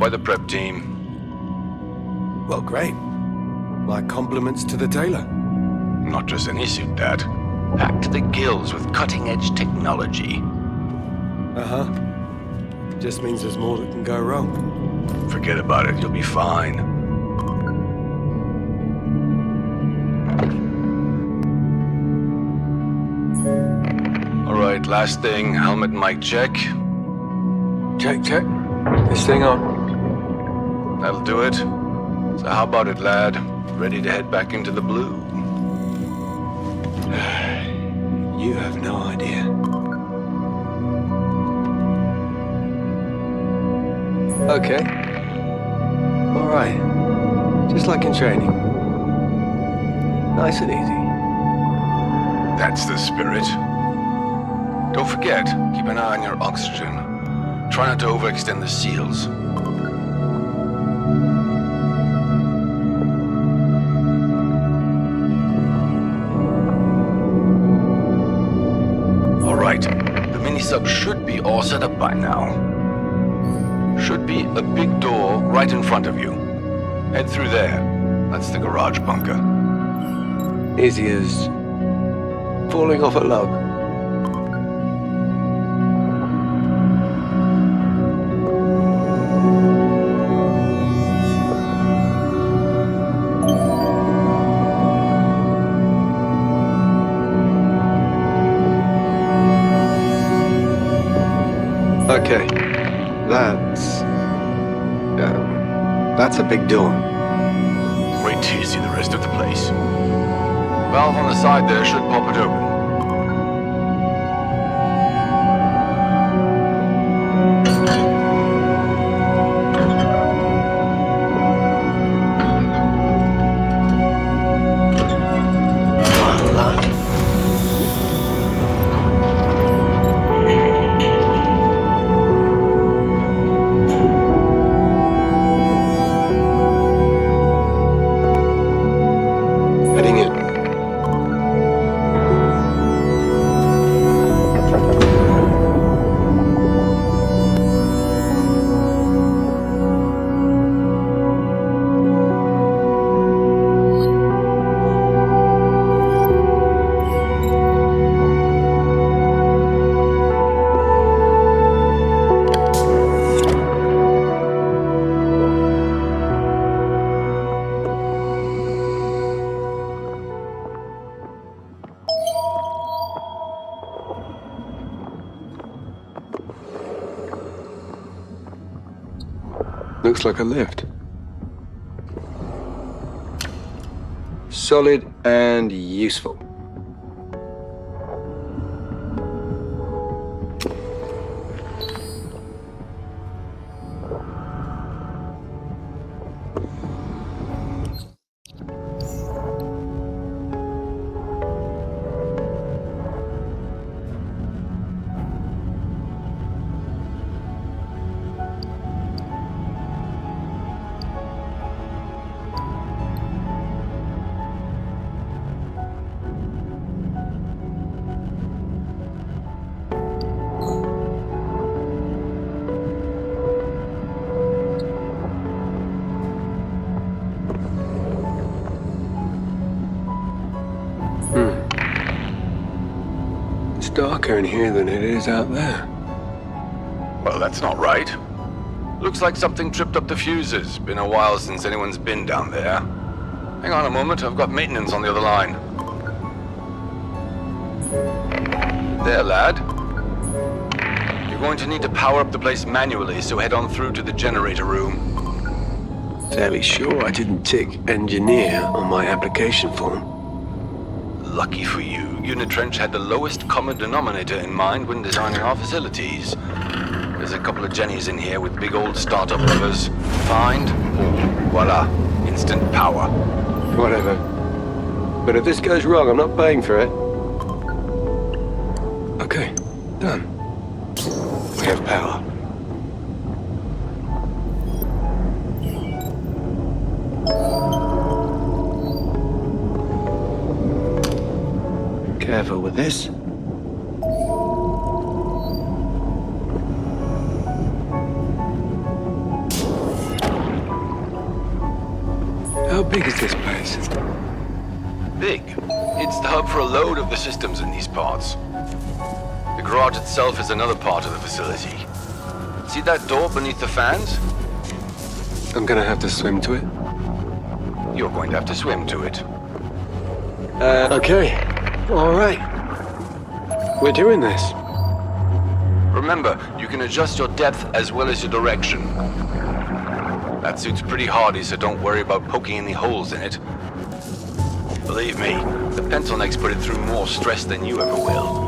by the prep team. Well, great. My compliments to the tailor. Not just any suit, Dad. Packed to the gills with cutting-edge technology. Uh-huh. Just means there's more that can go wrong. Forget about it, you'll be fine. Alright, last thing, helmet and mic check. Check, check. This thing on. That'll do it. So how about it, lad? Ready to head back into the blue? You have no idea. Okay. All right. Just like in training. Nice and easy. That's the spirit. Don't forget, keep an eye on your oxygen. Try not to overextend the seals. Alright, the mini-sub should be all set up by now. Should be a big door right in front of you. Head through there. That's the garage bunker. Easy as falling off a log. Okay, that's a big door. Wait till you see the rest of the place. Valve on the side there should pop it open. Heading in. Looks like a lift. Solid and useful. It's darker in here than it is out there. Well, that's not right. Looks like something tripped up the fuses. Been a while since anyone's been down there. Hang on a moment, I've got maintenance on the other line. There, lad. You're going to need to power up the place manually, so head on through to the generator room. Fairly sure I didn't tick engineer on my application form. Lucky for you, Unit Trench had the lowest common denominator in mind when designing our facilities. There's a couple of Jennies in here with big old startup levers. Find, voila, instant power. Whatever. But if this goes wrong, I'm not paying for it. Okay, done. We have power. Careful with this. How big is this place? Big. It's the hub for a load of the systems in these parts. The garage itself is another part of the facility. See that door beneath the fans? I'm gonna have to swim to it. You're going to have to swim to it. Okay. All right. We're doing this. Remember, you can adjust your depth as well as your direction. That suit's pretty hardy, so don't worry about poking any holes in it. Believe me, the pencil necks put it through more stress than you ever will.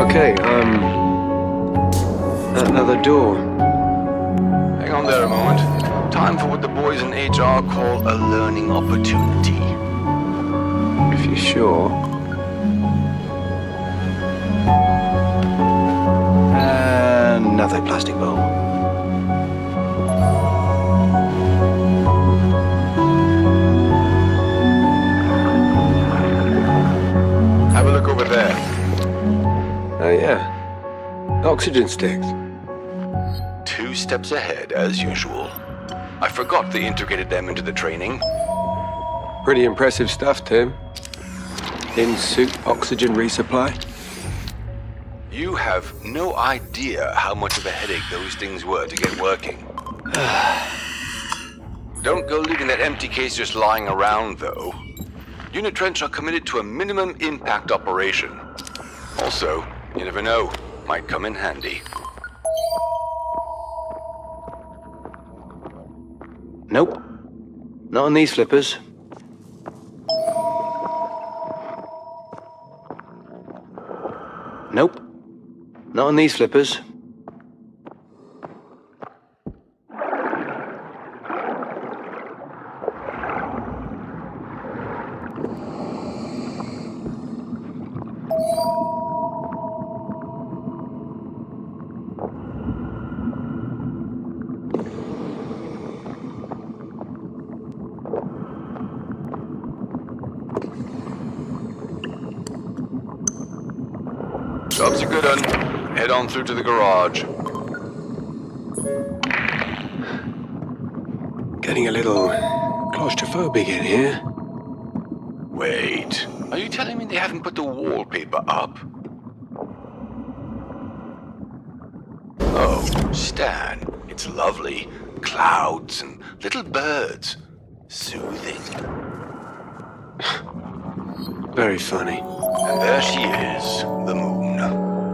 Okay, another door. Hang on there a moment. Time for what the boys in HR call a learning opportunity. If you're sure. Another plastic bowl. Have a look over there. Oh yeah. Oxygen sticks. 2 steps ahead, as usual. I forgot they integrated them into the training. Pretty impressive stuff, Tim. In-suit oxygen resupply. You have no idea how much of a headache those things were to get working. Don't go leaving that empty case just lying around, though. Unit Trench are committed to a minimum impact operation. Also, you never know, might come in handy. Nope. Not on these flippers. Nope. Not on these flippers. Job's a good one. Head on through to the garage. Getting a little claustrophobic in here. Wait, are you telling me they haven't put the wallpaper up? Oh, Stan, it's lovely. Clouds and little birds. Soothing. Very funny. And there she is, the moon.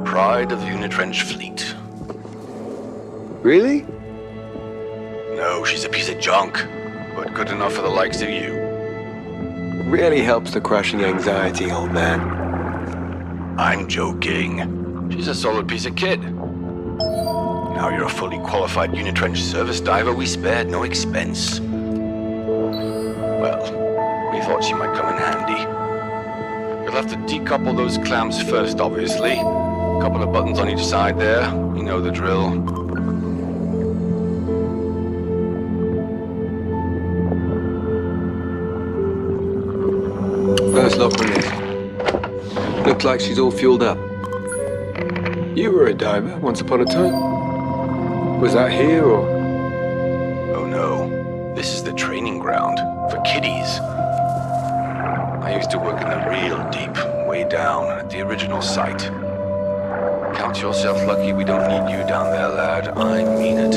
Pride of the Unit Trench fleet. Really? No, she's a piece of junk, but good enough for the likes of you. Really helps the crushing anxiety, old man. I'm joking. She's a solid piece of kit. Now you're a fully qualified Unit Trench service diver, we spared no expense. Well, we thought she might come in handy. You'll have to decouple those clamps first, obviously. Couple of buttons on each side there. You know the drill. First lock release. Looks like she's all fueled up. You were a diver once upon a time. Was that here or? Oh no. This is the training ground for kiddies. I used to work in the real deep, way down at the original site. Count yourself lucky we don't need you down there, lad. I mean it.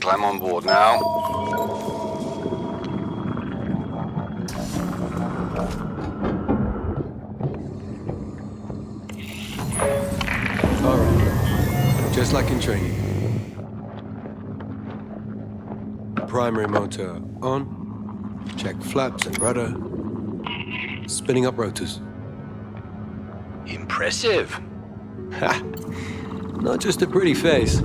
can climb on board now. All right. Just like in training. Primary motor on. Check flaps and rudder. Spinning up rotors. Impressive. Ha! Not just a pretty face.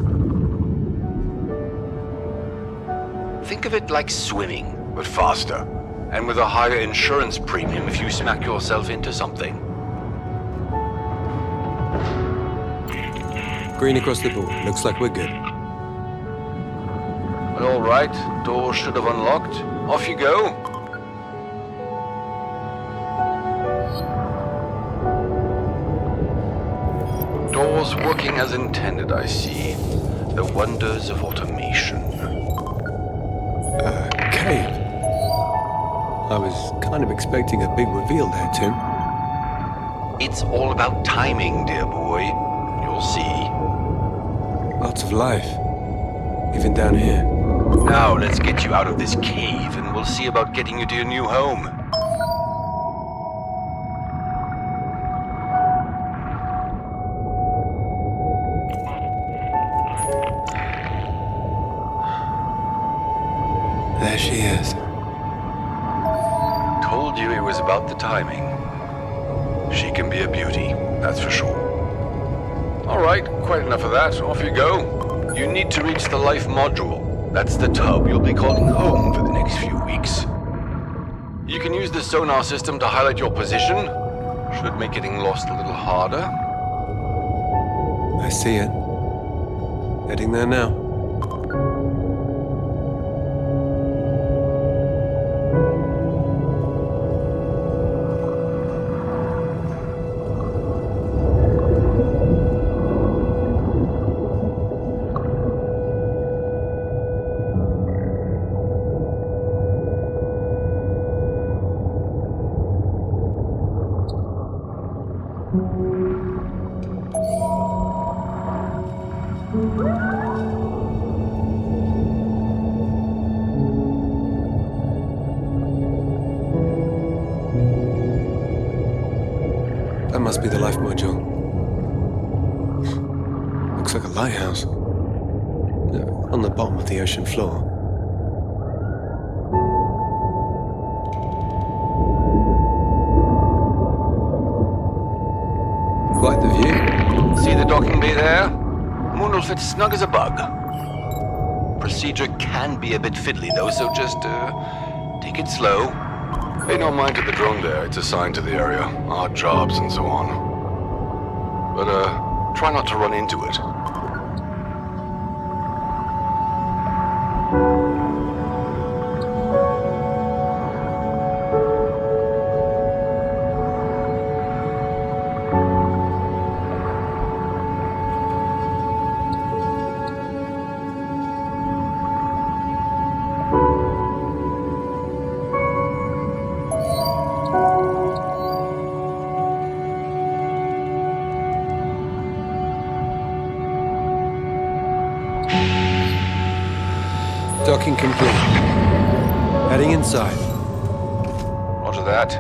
Think of it like swimming, but faster. And with a higher insurance premium if you smack yourself into something. Green across the board. Looks like we're good. All right, doors should have unlocked. Off you go. Doors working as intended, I see. The wonders of automation. Cave. I was kind of expecting a big reveal there, Tim. It's all about timing, dear boy. You'll see. Lots of life. Even down here. Now let's get you out of this cave and we'll see about getting you to your new home. There she is. Told you it was about the timing. She can be a beauty, that's for sure. All right, quite enough of that. Off you go. You need to reach the life module. That's the tub you'll be calling home for the next few weeks. You can use the sonar system to highlight your position. Should make getting lost a little harder. I see it. Heading there now. That must be the life module. Looks like a lighthouse. On the bottom of the ocean floor. Quite the view. See the docking bay there? Moon will fit snug as a bug. Procedure can be a bit fiddly though, so just take it slow. Pay no mind to the drone there, it's assigned to the area, odd jobs and so on. But try not to run into it. Docking complete. Heading inside. Roger that.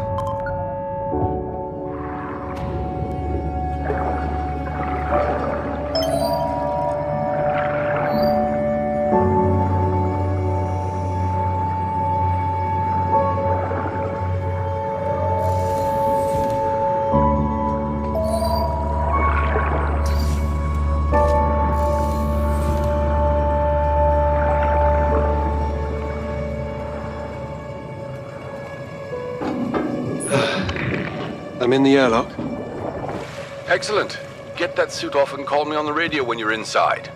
I'm in the airlock. Excellent. Get that suit off and call me on the radio when you're inside.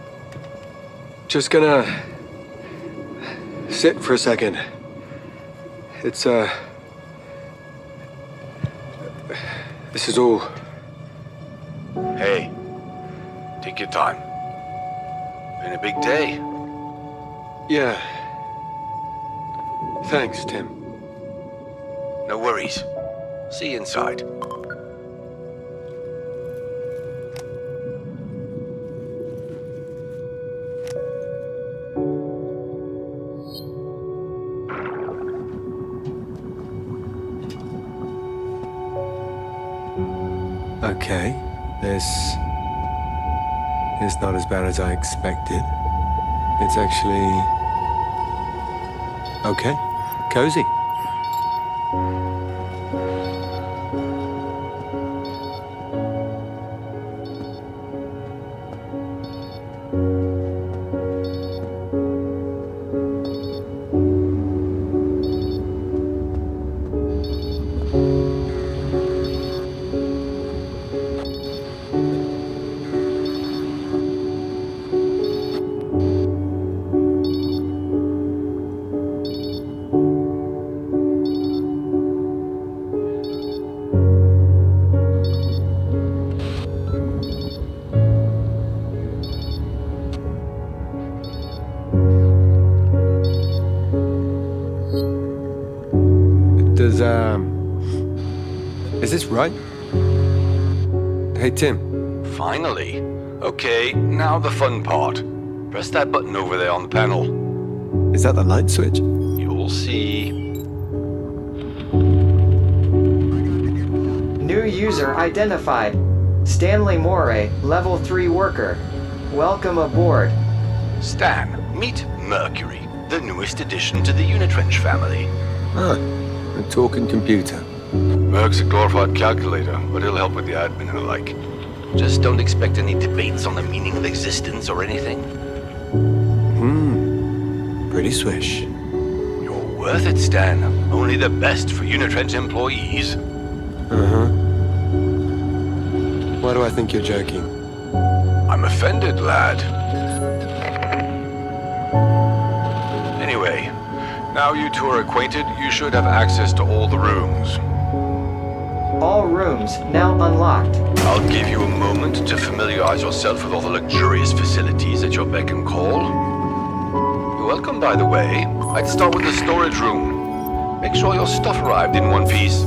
Just gonna sit for a second. It's this is all. Hey, take your time. Been a big day. Yeah. Thanks, Tim. No worries. See you inside. Okay, this is not as bad as I expected. It's actually... okay, cozy. Is this right? Hey, Tim. Finally. Okay, now the fun part. Press that button over there on the panel. Is that the light switch? You'll see. New user identified. Stanley Moray, level 3 worker. Welcome aboard. Stan, meet Mercury, the newest addition to the Unitrench family. Ah, a talking computer. Merc's a glorified calculator, but he'll help with the admin and the like. Just don't expect any debates on the meaning of existence or anything. Pretty swish. You're worth it, Stan. Only the best for Unitrench employees. Uh-huh. Why do I think you're joking? I'm offended, lad. Anyway, now you two are acquainted, you should have access to all the rooms. All rooms now unlocked. I'll give you a moment to familiarize yourself with all the luxurious facilities at your beck and call. You're welcome, by the way. I'd start with the storage room. Make sure your stuff arrived in one piece.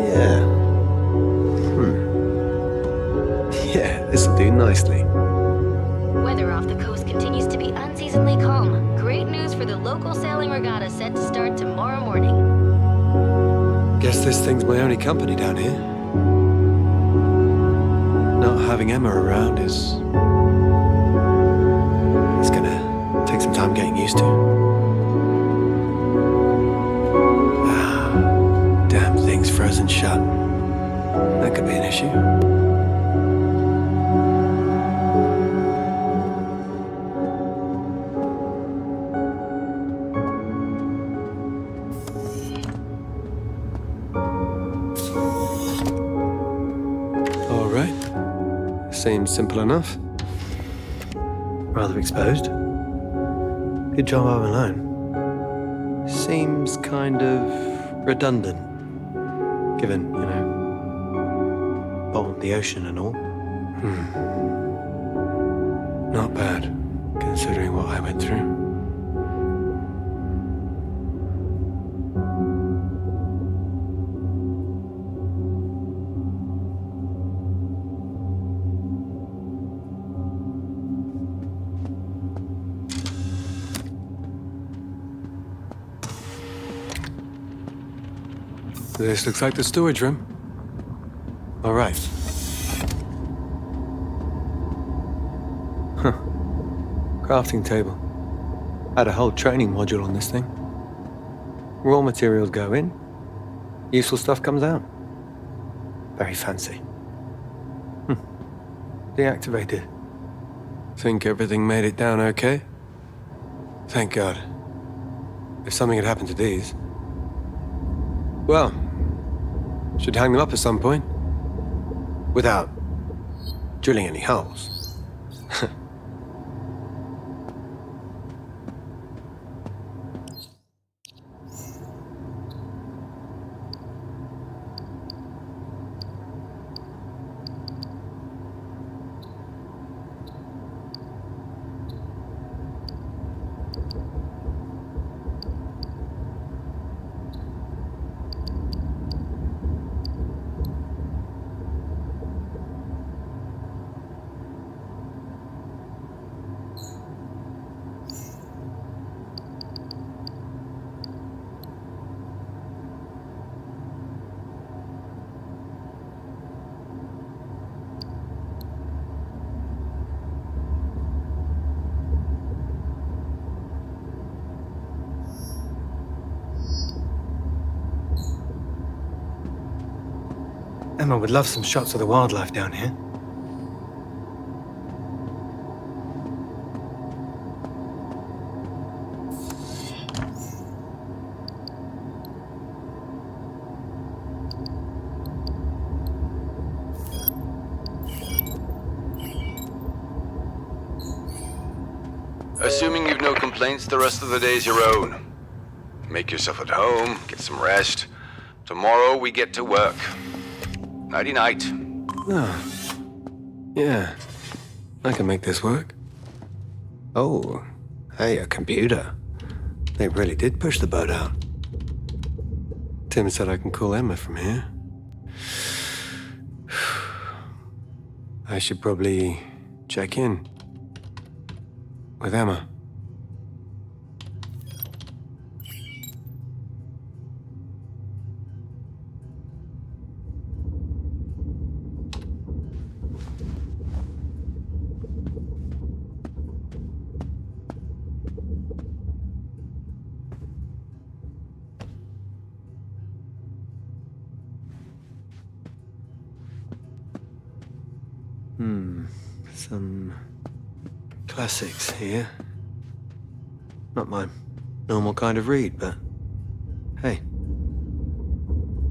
Yeah. Yeah, this'll do nicely. Weather off the coast continues to be unseasonably calm. Great news for the local sailing regatta set to start tomorrow morning. Guess this thing's my only company down here. Not having Emma around is... it's gonna take some time getting used to. Ah, damn thing's frozen shut. That could be an issue. Seems simple enough. Rather exposed. Good job I'm alone. Seems kind of redundant, given, bottom of the ocean and all. Not bad, considering what I went through. This looks like the storage room. All right. Huh. Crafting table. Had a whole training module on this thing. Raw materials go in, useful stuff comes out. Very fancy. Deactivated. Think everything made it down okay? Thank God. If something had happened to these... well, should hang them up at some point. Without drilling any holes. Emma would love some shots of the wildlife down here. Assuming you've no complaints, the rest of the day's your own. Make yourself at home, get some rest. Tomorrow we get to work. Nighty-night. Oh. Yeah. I can make this work. Oh. Hey, a computer. They really did push the boat out. Tim said I can call Emma from here. I should probably check in with Emma. Some classics here. Not my normal kind of read, but hey,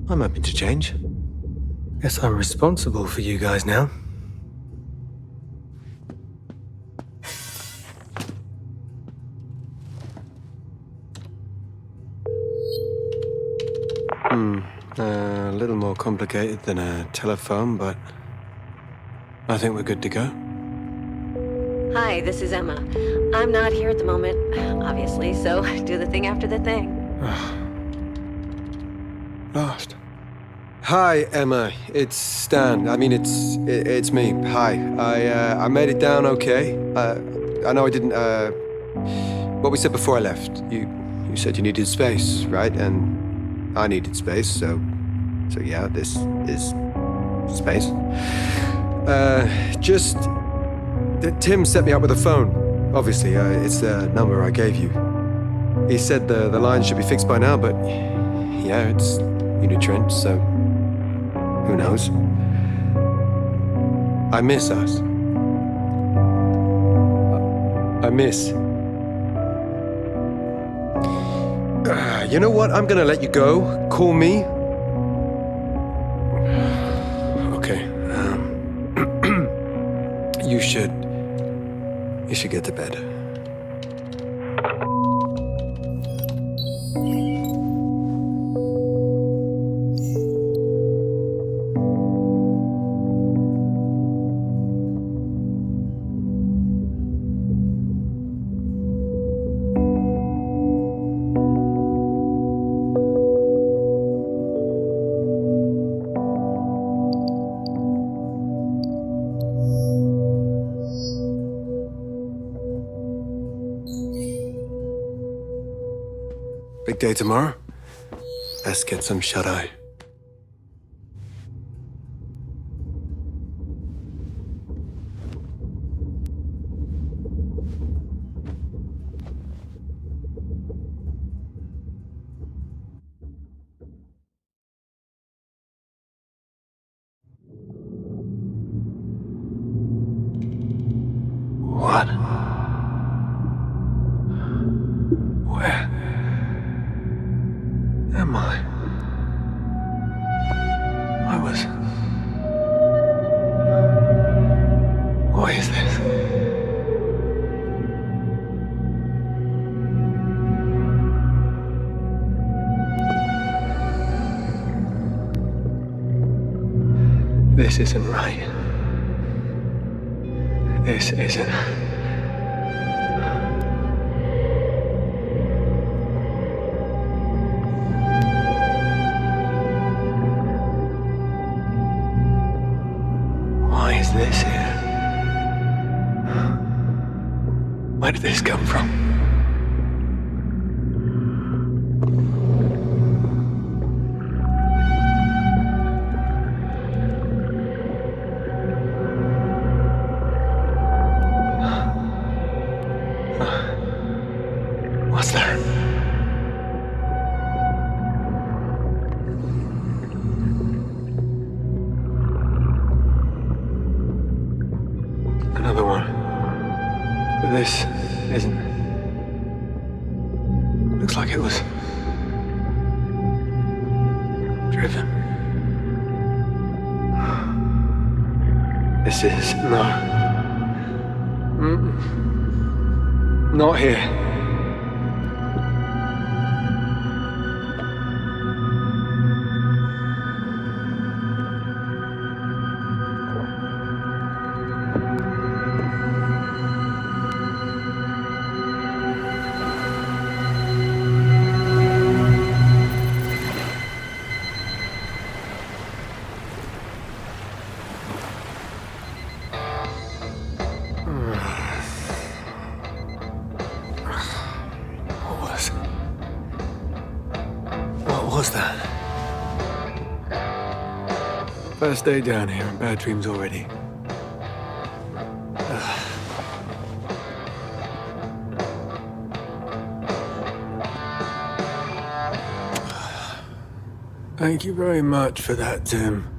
I'm open to change. Guess I'm responsible for you guys now. A little more complicated than a telephone, but I think we're good to go. Hi, this is Emma. I'm not here at the moment, obviously, so do the thing after the thing. Lost. Hi, Emma. It's Stan. I mean, it's me. Hi. I made it down okay. I know I didn't. What we said before I left. You said you needed space, right? And I needed space. So yeah, this is space. Just Tim set me up with a phone. Obviously, it's the number I gave you. He said the line should be fixed by now, but yeah, it's Unitrent, so who knows? I miss us. I miss. You know what? I'm gonna let you go. Call me. Okay. You should get to bed. Big day tomorrow. Best get some shut-eye. What? Where am I? What is this? This isn't right. This isn't. Why is this here? Where did this come from? What's there? But this isn't. Looks like it was driven. This is not here. What was that? First day down here and bad dreams already. Thank you very much for that, Tim.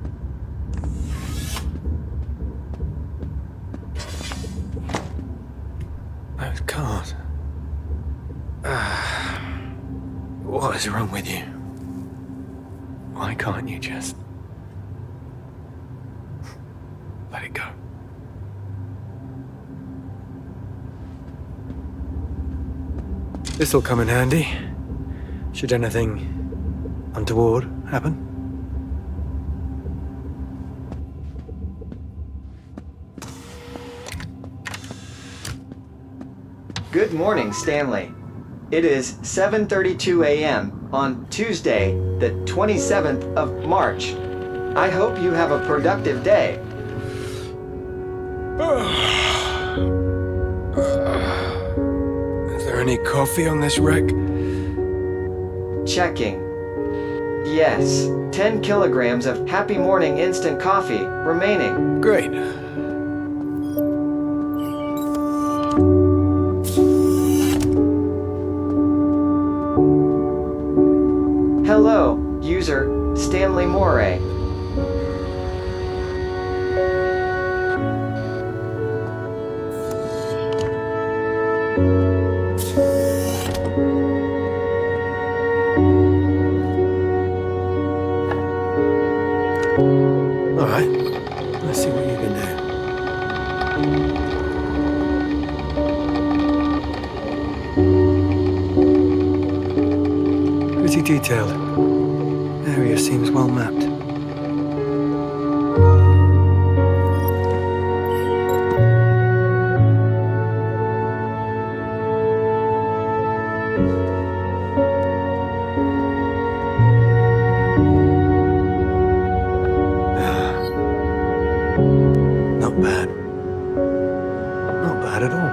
Those cars. What is wrong with you? Why can't you just let it go? This'll come in handy, should anything untoward happen. Good morning, Stanley. It is 7:32 a.m. on Tuesday, the 27th of March. I hope you have a productive day. Is there any coffee on this wreck? Checking. Yes, 10 kilograms of Happy Morning instant coffee remaining. Great. Hello, user Stanley Moray. All right, let's see what you can do. Pretty detailed. Area seems well mapped. Not bad. Not bad at all.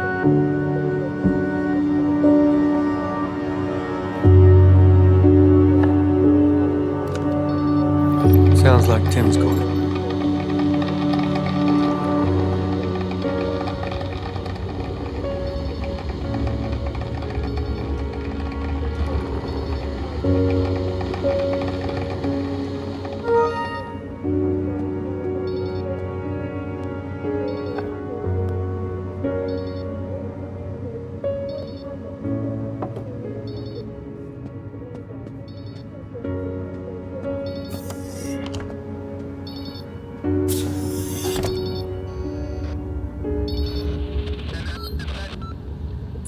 Sounds like Tim's calling.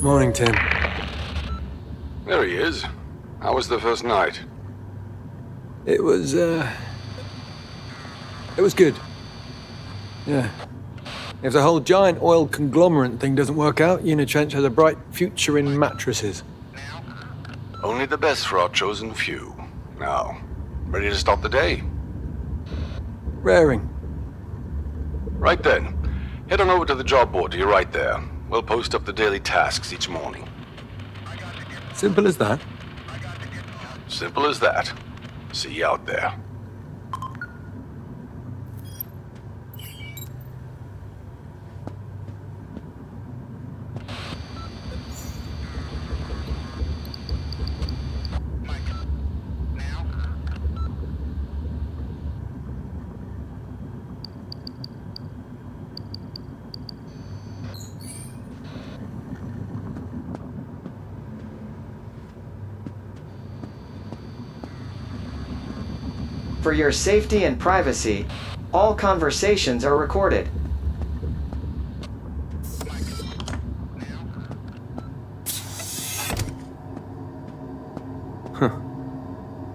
Morning, Tim. There he is. How was the first night? It was good. Yeah. If the whole giant oil conglomerate thing doesn't work out, Unitrench has a bright future in mattresses. Only the best for our chosen few. Now, ready to start the day? Raring. Right then. Head on over to the job board to your right there. We'll post up the daily tasks each morning. Simple as that. Simple as that. See you out there. For your safety and privacy, all conversations are recorded.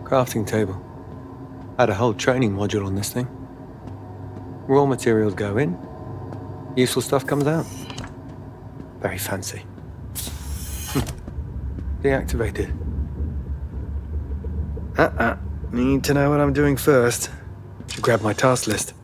Crafting table. Had a whole training module on this thing. Raw materials go in, useful stuff comes out. Very fancy. Deactivated. Need to know what I'm doing first. Should grab my task list.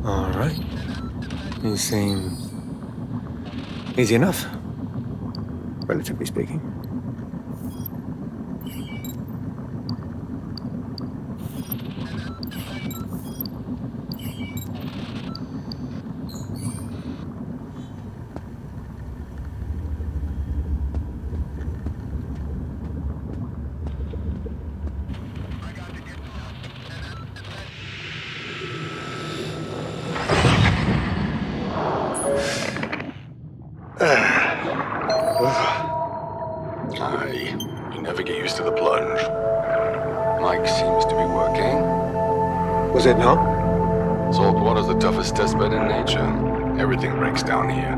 All right. You seem easy enough, relatively speaking. You never get used to the plunge. Mike seems to be working. Was it not? Salt water's the toughest testbed in nature. Everything breaks down here.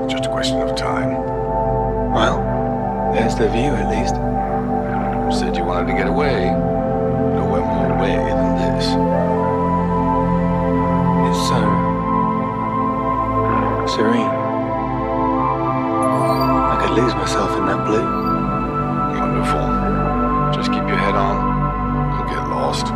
It's just a question of time. Well, there's the view at least. You said you wanted to get away. Nowhere more away than this. It's so serene. I could lose myself in that blue. Wonderful. Just keep your head on. Don't get lost.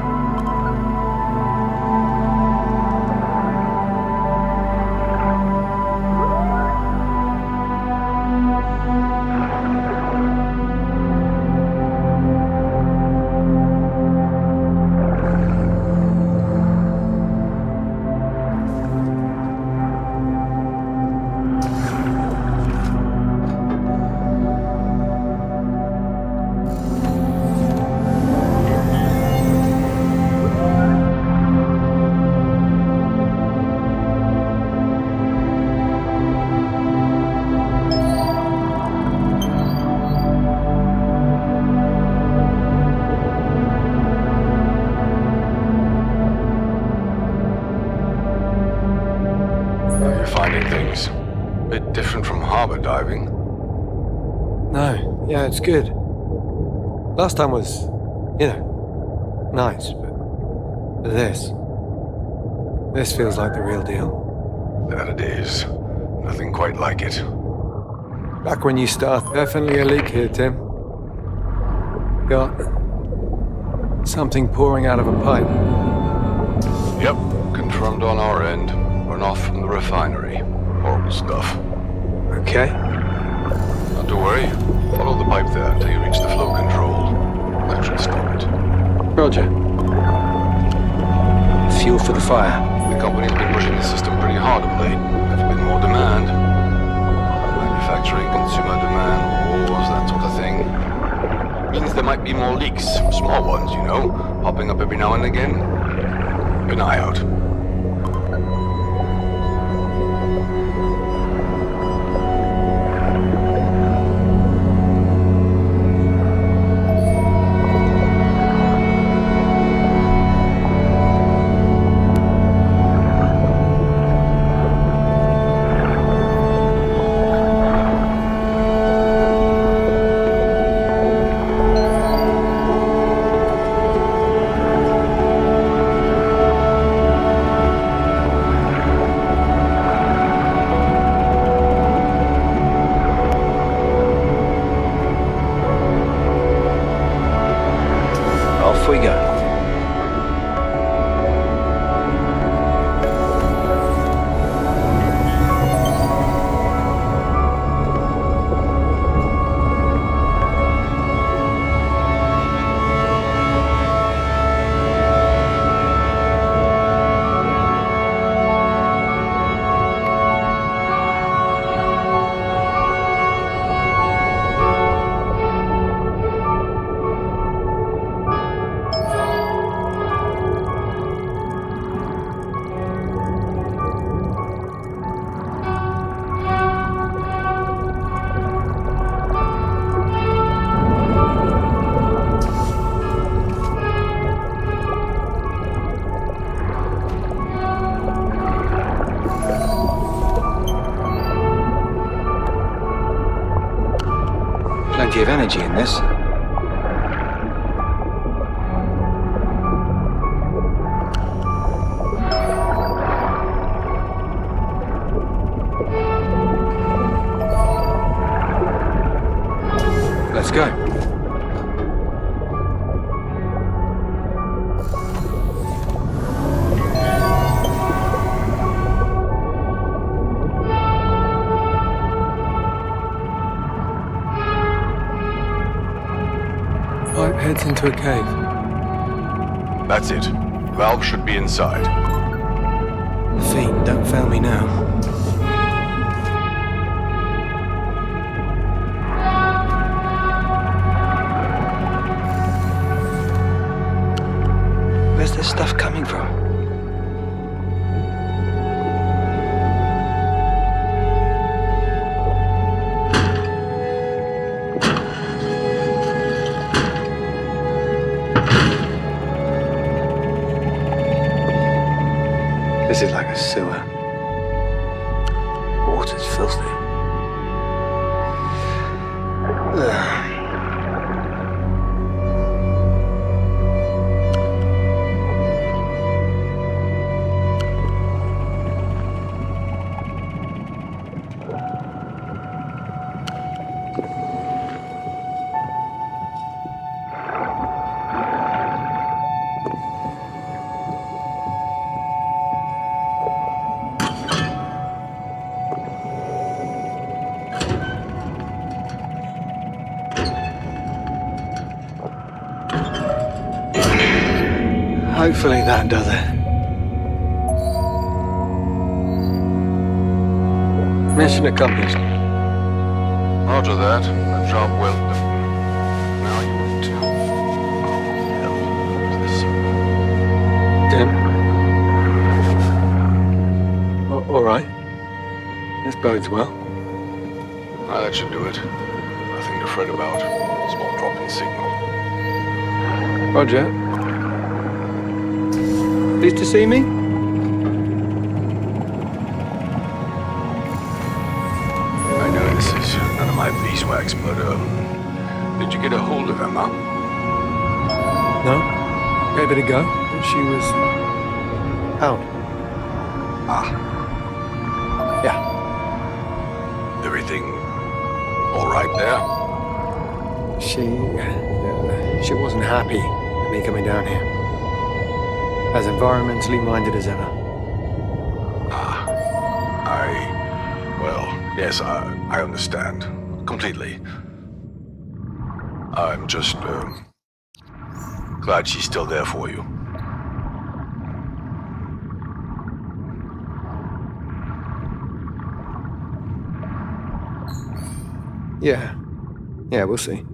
You're finding things a bit different from harbor diving. No, yeah, it's good. Last time was, nice, but this feels like the real deal. That it is. Nothing quite like it. Back when you started, definitely a leak here, Tim. Got something pouring out of a pipe. Yep, confirmed on our end. Runoff from the refinery. Horrible stuff. Okay. Not to worry. Follow the pipe there until you reach the flow control. That should stop it. Roger. Fuel for the fire. The company's been pushing the system pretty hard of late. There's been more demand. Manufacturing, consumer demand, wars, that sort of thing. Means there might be more leaks. Small ones, popping up every now and again. Keep an eye out. plenty of energy in this. Let's go. Pipe heads into a cave. That's it. Valve should be inside. Fiend, don't fail me now. Where's this stuff coming from? This is like a sewer. Water's filthy. Ugh. Hopefully that does it. Mission accomplished. Roger that. A job well done. Now you want to... Oh, hell. This... Tim? All right. This bodes well. Ah, that should do it. Nothing to fret about. Small drop in signal. Roger. Pleased to see me? I know this is none of my beeswax, but, did you get a hold of Emma? No. Gave it a go, but she was out. Ah. Yeah. Everything all right there? She wasn't happy with me coming down here. As environmentally minded as ever. Well, yes, I understand. Completely. I'm just, glad she's still there for you. Yeah. Yeah, we'll see.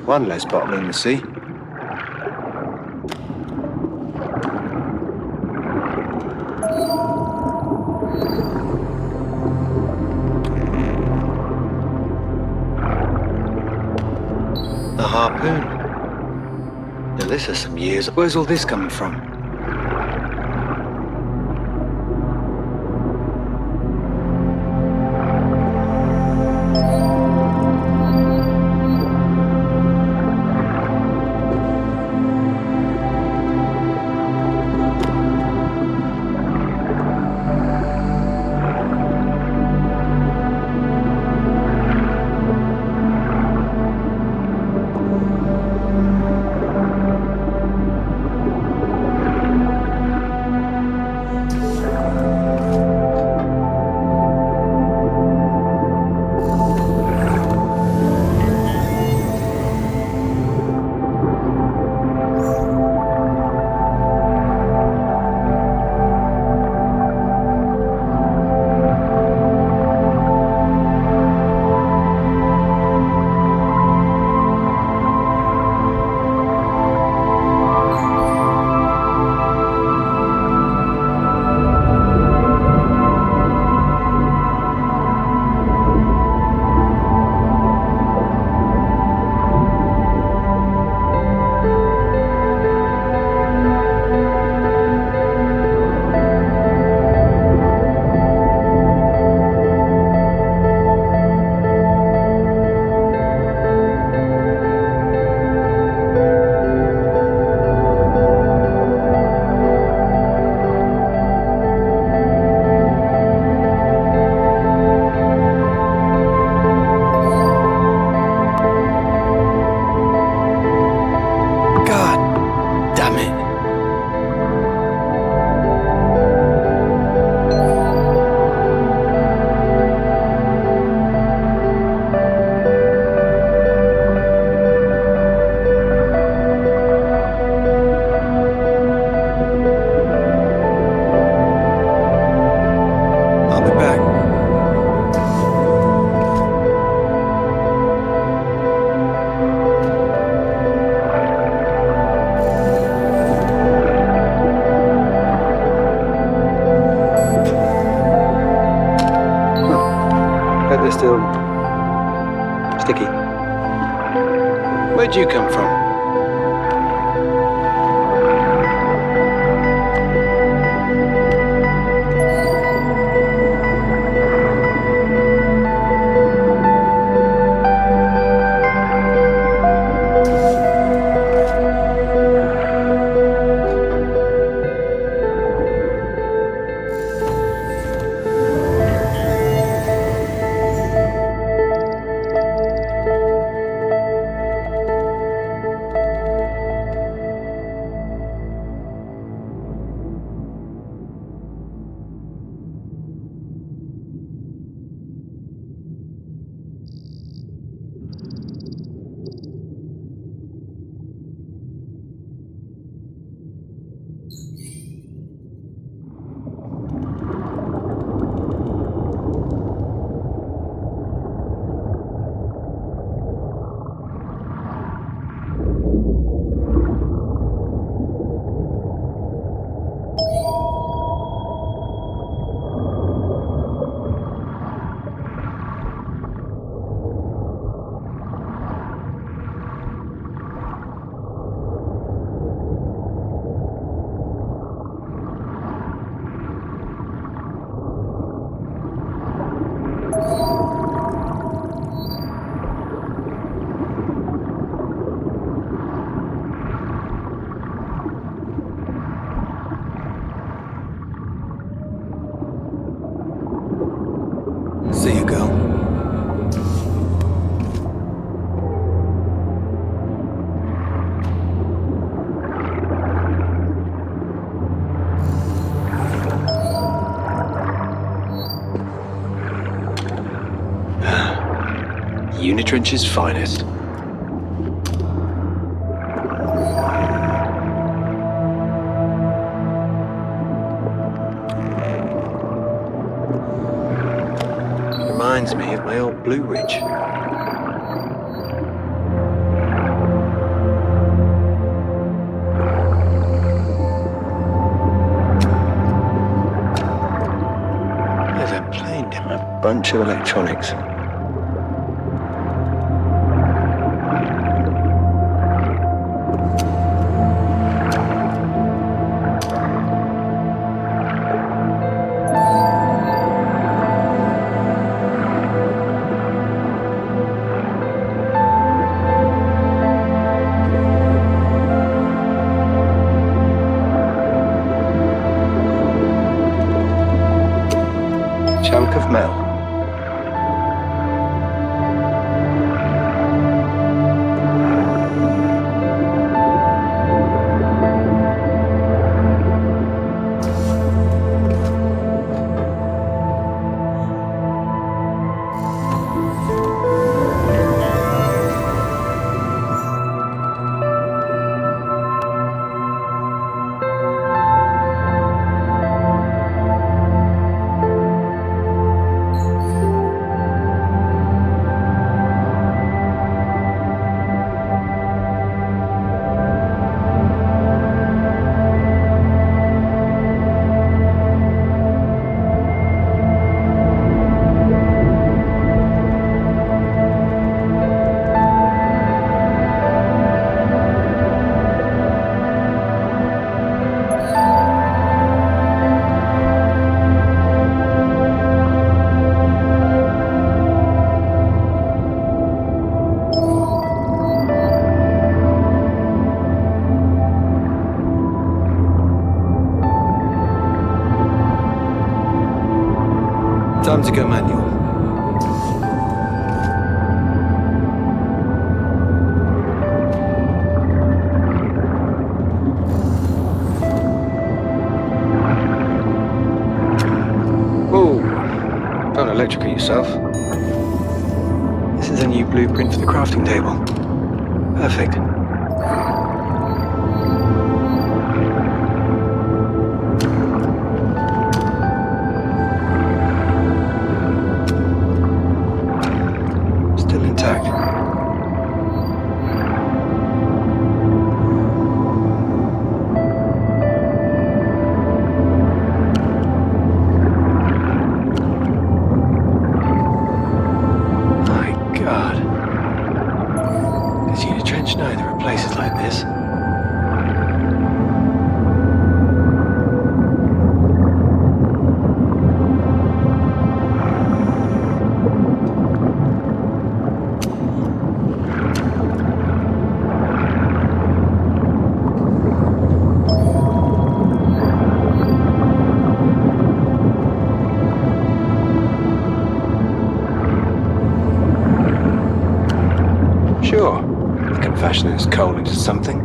One less bottle in the sea. A harpoon. Now this is some years. Where's all this coming from? they're still sticky. Where'd you come from? See you, girl. Unitrench's finest. Reminds me of my old Blue Ridge. There's a plane and a bunch of electronics. Chunk of metal. Time to go manual. Whoa! Don't electrocute yourself. This is a new blueprint for the crafting table. Perfect. Still intact. you know there are places like this? Sure, I can fashion this coal into something.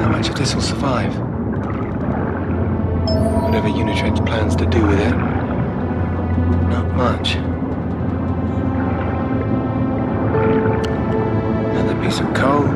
How much of this will survive? Whatever Unitrends plans to do with it, not much. Another piece of coal.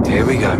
Here we go.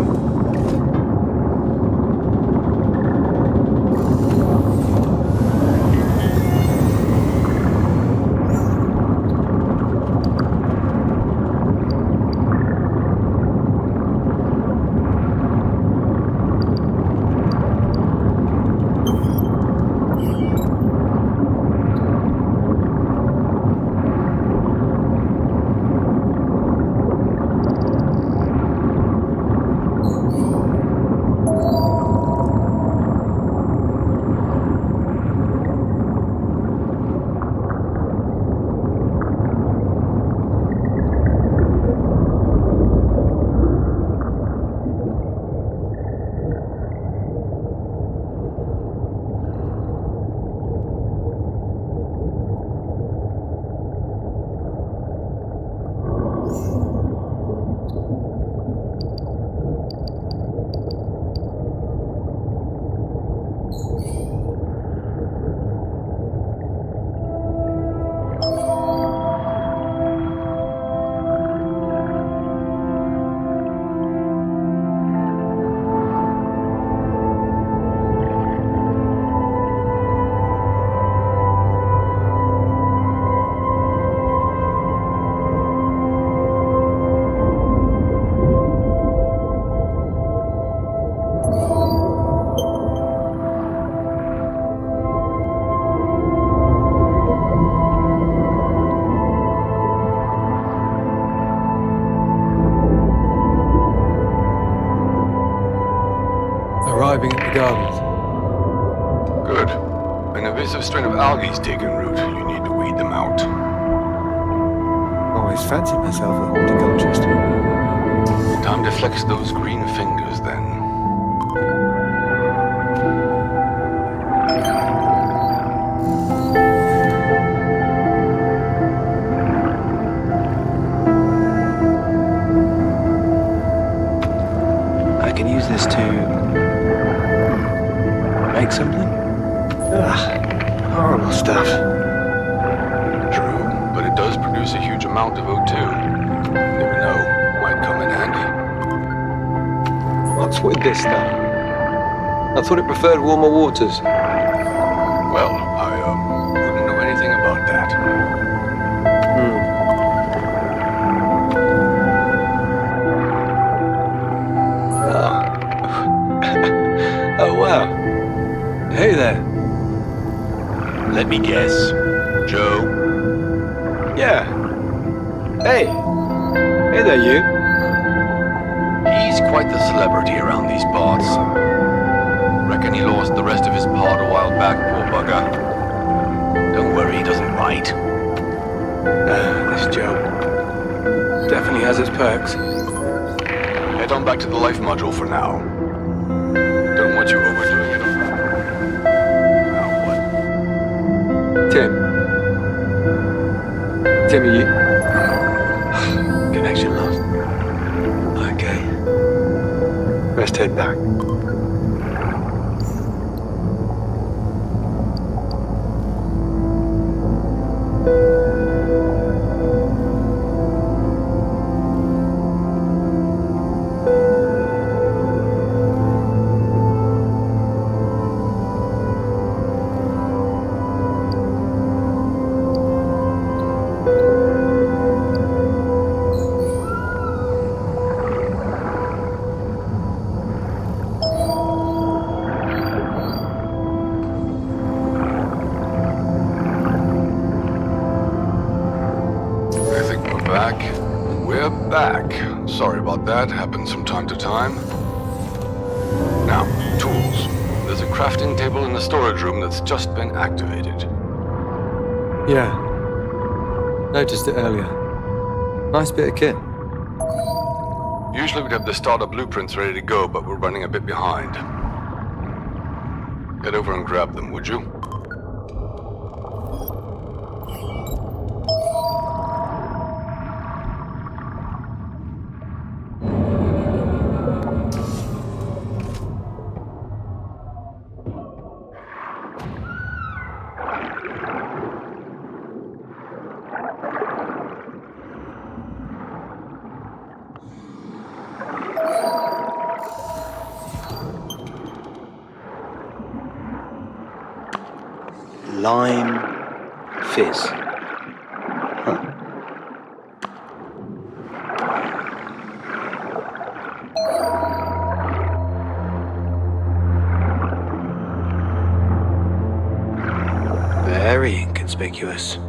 Arriving at the gardens. Good. An invasive strain of algae's taken root. You need to weed them out. Always fancied myself a horticulturist. Time to flex those green fingers, then. I can use this to make something? Ugh, horrible stuff. True, but it does produce a huge amount of O2. Never know, might come in handy. What's with this stuff? I thought it preferred warmer waters. Well, I wouldn't know anything about that. Oh, wow. Hey there. Let me guess. Joe? Yeah. Hey. Hey there, you. He's quite the celebrity around these parts. Reckon he lost the rest of his part a while back, poor bugger. Don't worry, he doesn't bite. This job definitely has its perks. Head on back to the life module for now. Don't want you overdoing it. Now what? Tim, are you? Connection lost. Okay. Best head back. Sorry about that. Happens from time to time. Now, tools. There's a crafting table in the storage room that's just been activated. Yeah. Noticed it earlier. Nice bit of kit. Usually we'd have the starter blueprints ready to go, but we're running a bit behind. Head over and grab them, would you? Lime fizz. Huh. Very inconspicuous.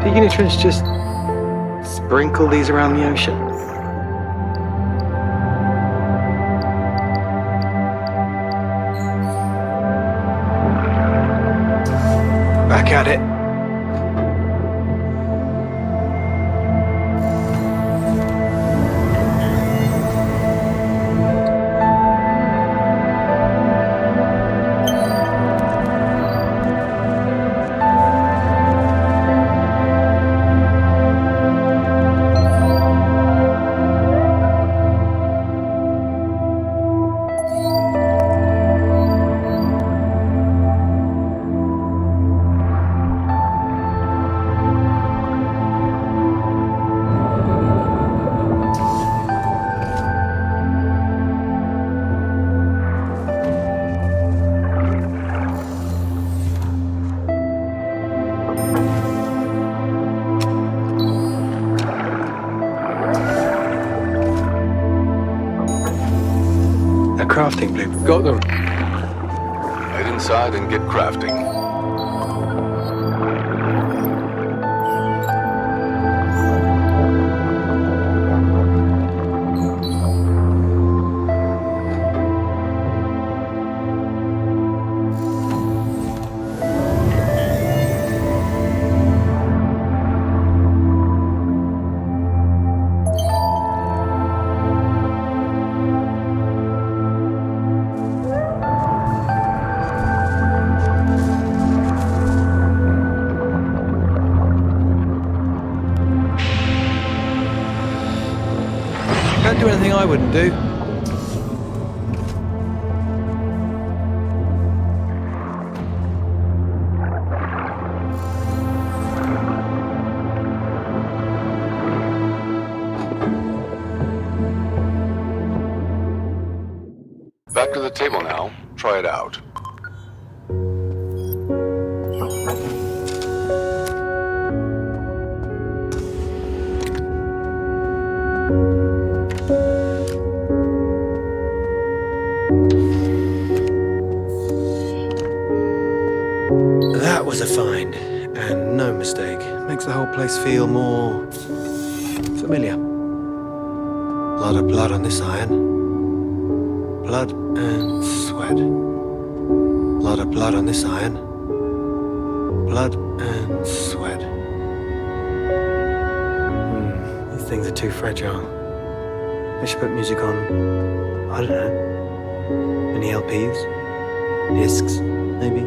Do unitrends just sprinkle these around the ocean? Back at it. Crafting blueprint. Got them. Head inside and get crafting. Can't do anything I wouldn't do. Back to the table now. Try it out. That was a find, and no mistake. Makes the whole place feel more familiar. A lot of blood on this iron. Blood and sweat. A lot of blood on this iron. Blood and sweat. These things are too fragile. I should put music on, I don't know, any LPs? Discs, maybe?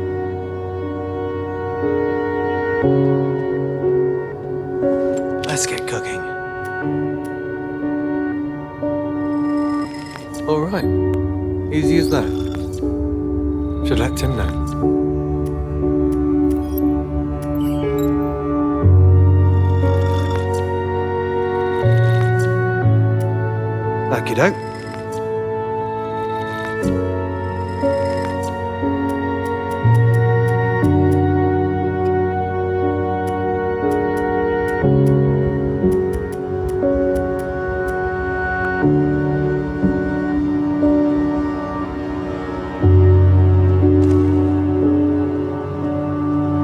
Let's get cooking. All right. Easy as that. Should let Tim know. Okie doke.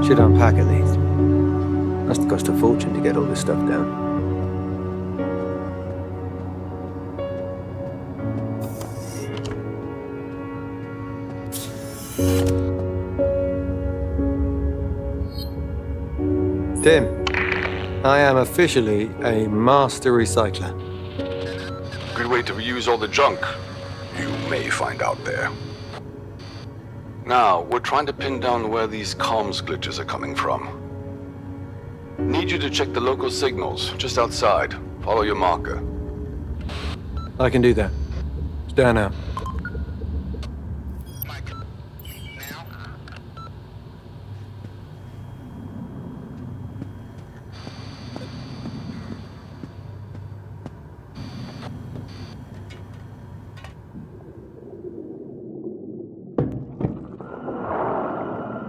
Should unpack at least. Must have cost a fortune to get all this stuff down. Tim, I am officially a master recycler. Good way to reuse all the junk you may find out there. Now, we're trying to pin down where these comms glitches are coming from. Need you to check the local signals, just outside. Follow your marker. I can do that. Stand out.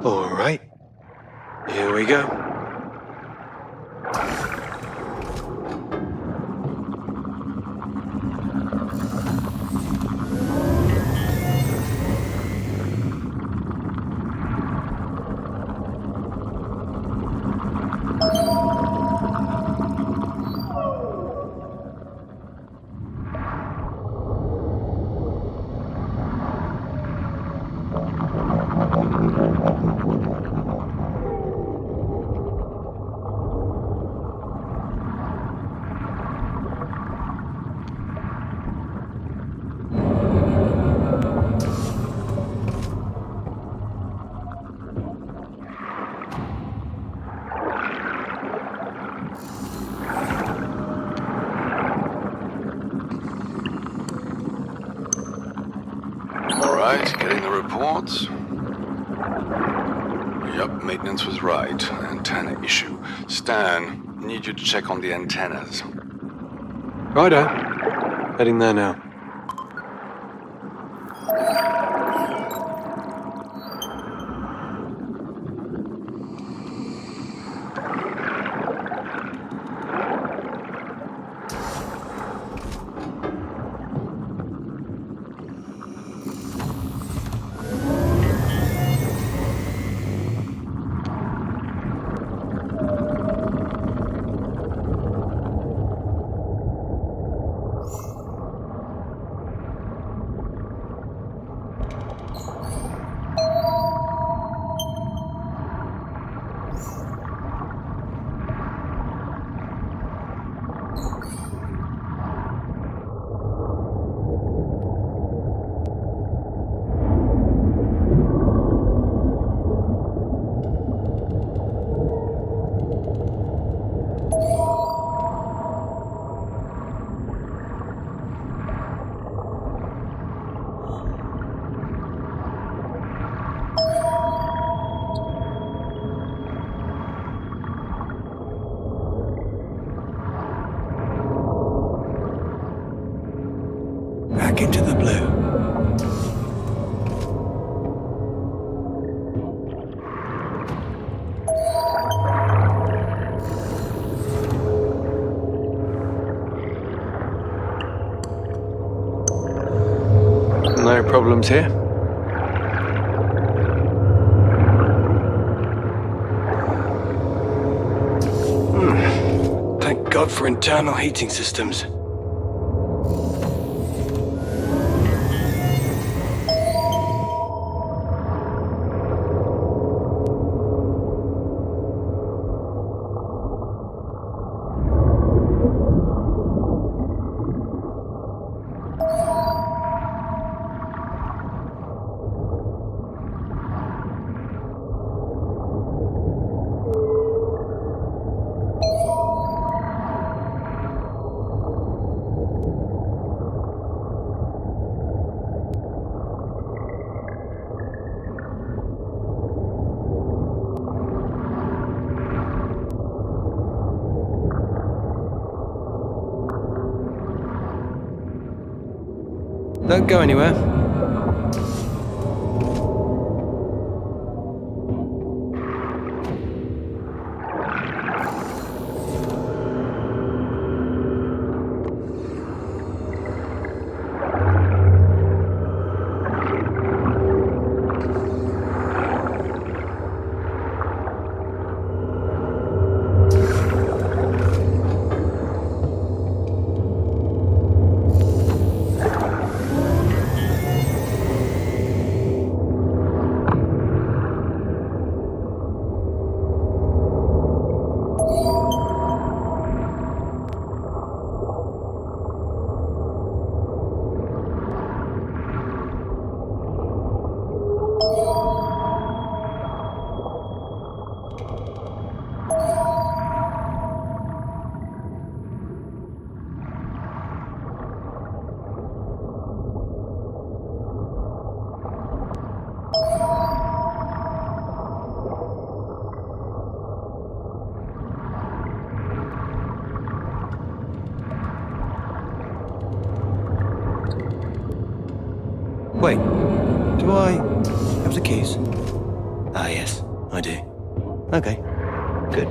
All right, here we go. Getting the reports? Yep, maintenance was right. Antenna issue. Stan, need you to check on the antennas. Righto. Heading there now. Back into the blue. No problems here. Thank God for internal heating systems. Don't go anywhere. Wait, do I have the keys? Ah, yes, I do. Okay, good.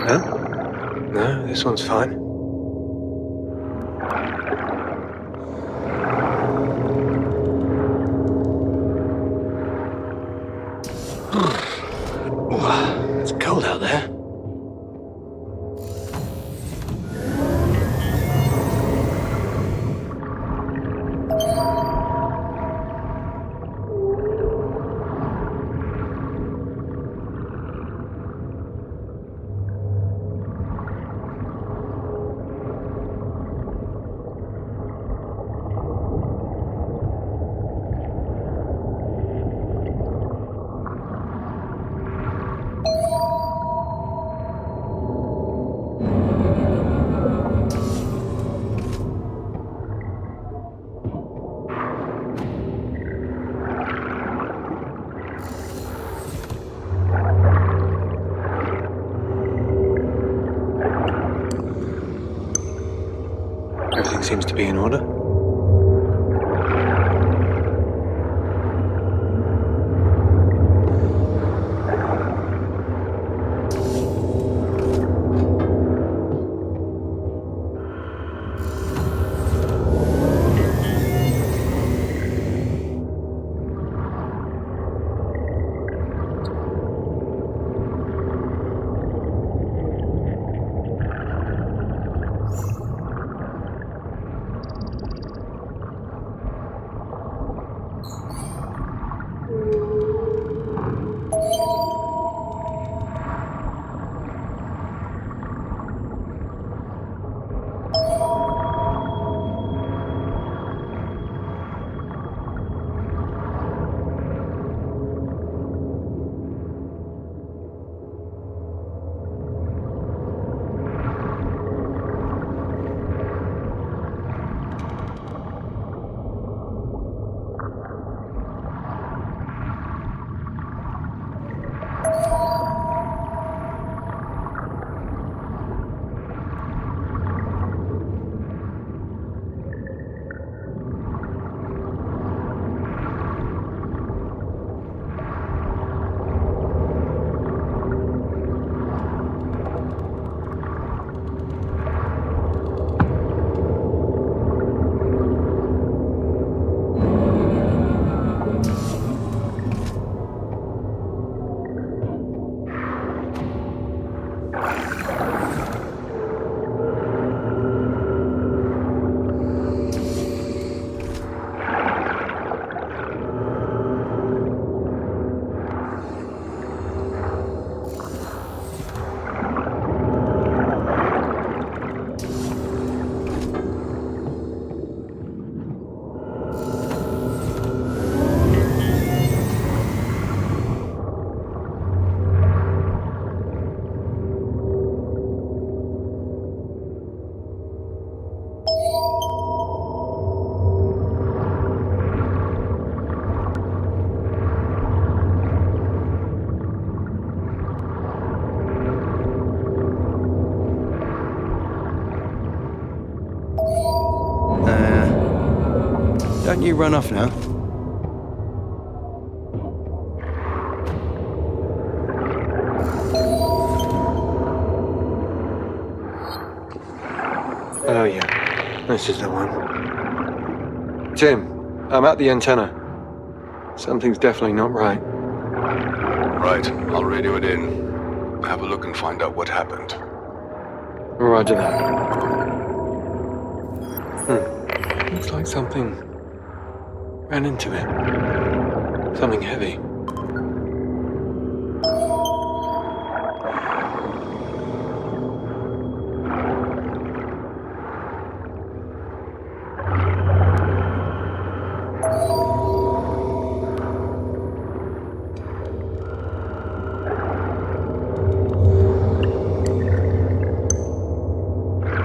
Huh? No, this one's fine. It's cold out there. Everything seems to be in order. Don't you run off now. Oh yeah, this is the one. Tim, I'm at the antenna. Something's definitely not right. Right, I'll radio it in. Have a look and find out what happened. Roger that. Looks like something ran into it. Something heavy.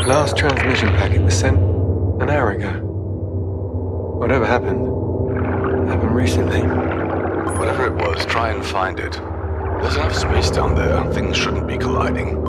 Last transmission packet was sent an hour ago. Whatever happened recently. Whatever it was, try and find it. There's enough space down there. Things shouldn't be colliding.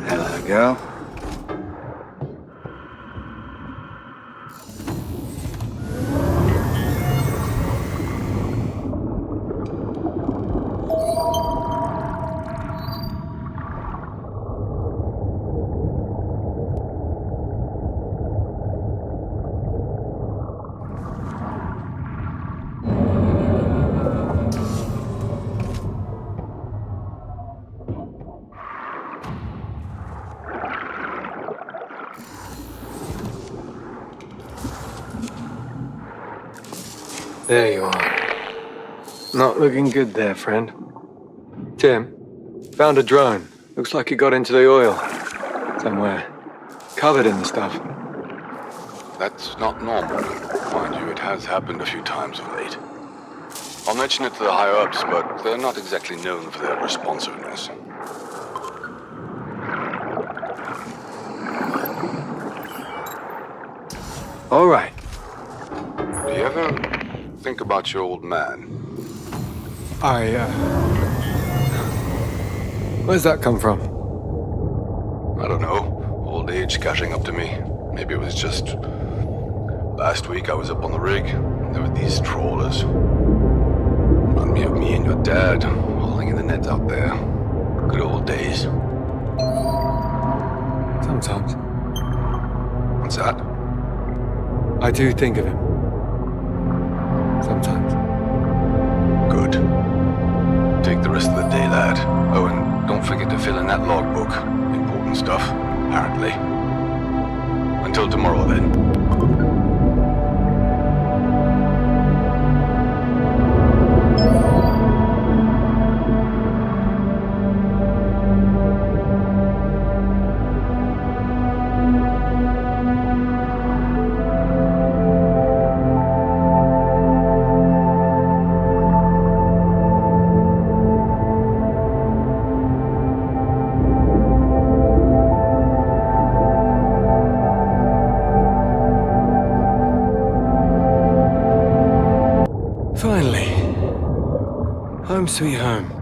There we go. There you are. Not looking good there, friend. Tim, found a drone. Looks like it got into the oil. Somewhere. Covered in the stuff. That's not normal. Mind you, it has happened a few times of late. I'll mention it to the higher-ups, but they're not exactly known for their responsiveness. All right. Do you ever think about your old man? Where's that come from? I don't know. Old age catching up to me. Maybe it was just... Last week I was up on the rig. There were these trawlers. Remind me of me and your dad, hauling in the net out there. Good old days. Sometimes. What's that? I do think of him. Sometimes. Good. Take the rest of the day, lad. Oh, and Don't forget to fill in that logbook. Important stuff, apparently. Until tomorrow, then. Finally. Home sweet home.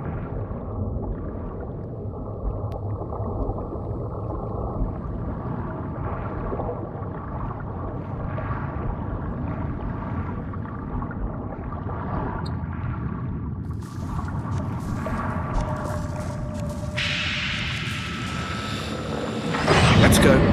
Let's go.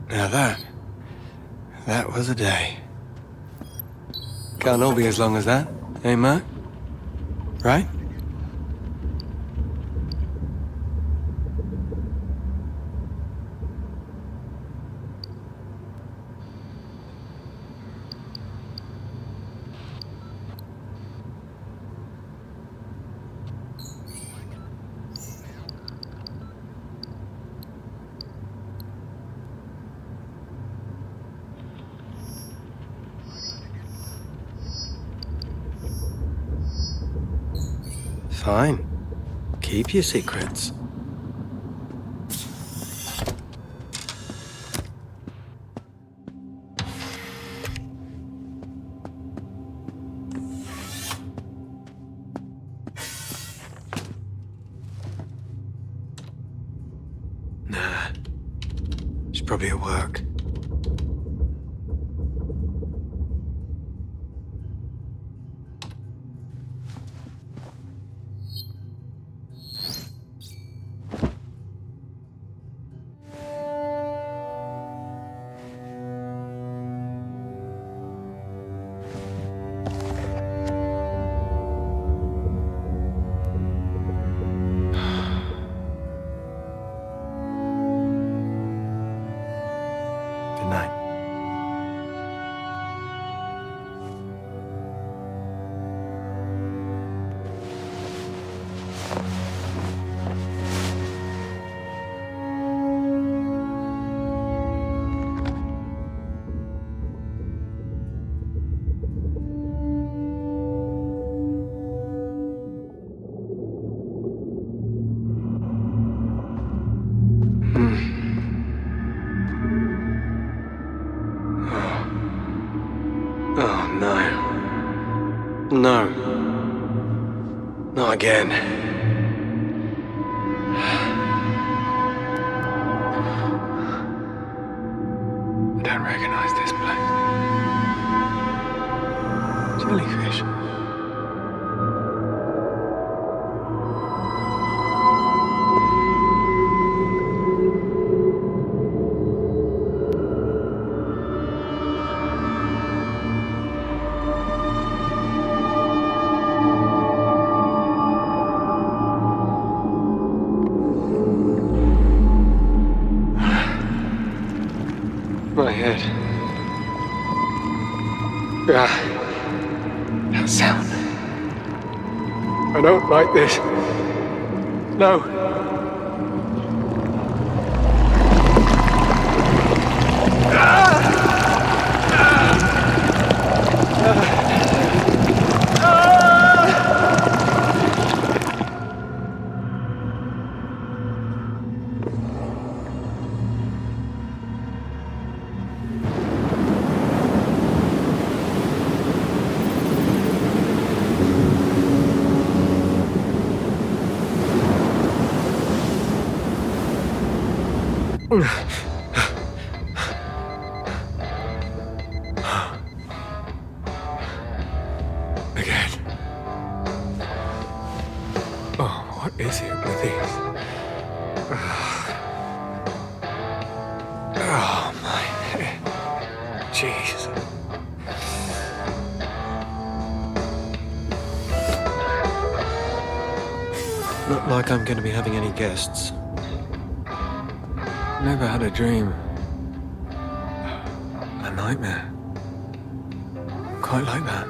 Now that was a day. Can't all be as long as that, eh, Mark? Right? Fine. Keep your secrets. Nah. She's probably at work. Good night. Oh, no. No. Not again. I don't recognize this place. Jellyfish. My head. That sound. I don't like this. No. Again. Oh, what is it with these? jeez. Not like I'm going to be having any guests. Never had a dream. A nightmare. Quite like that.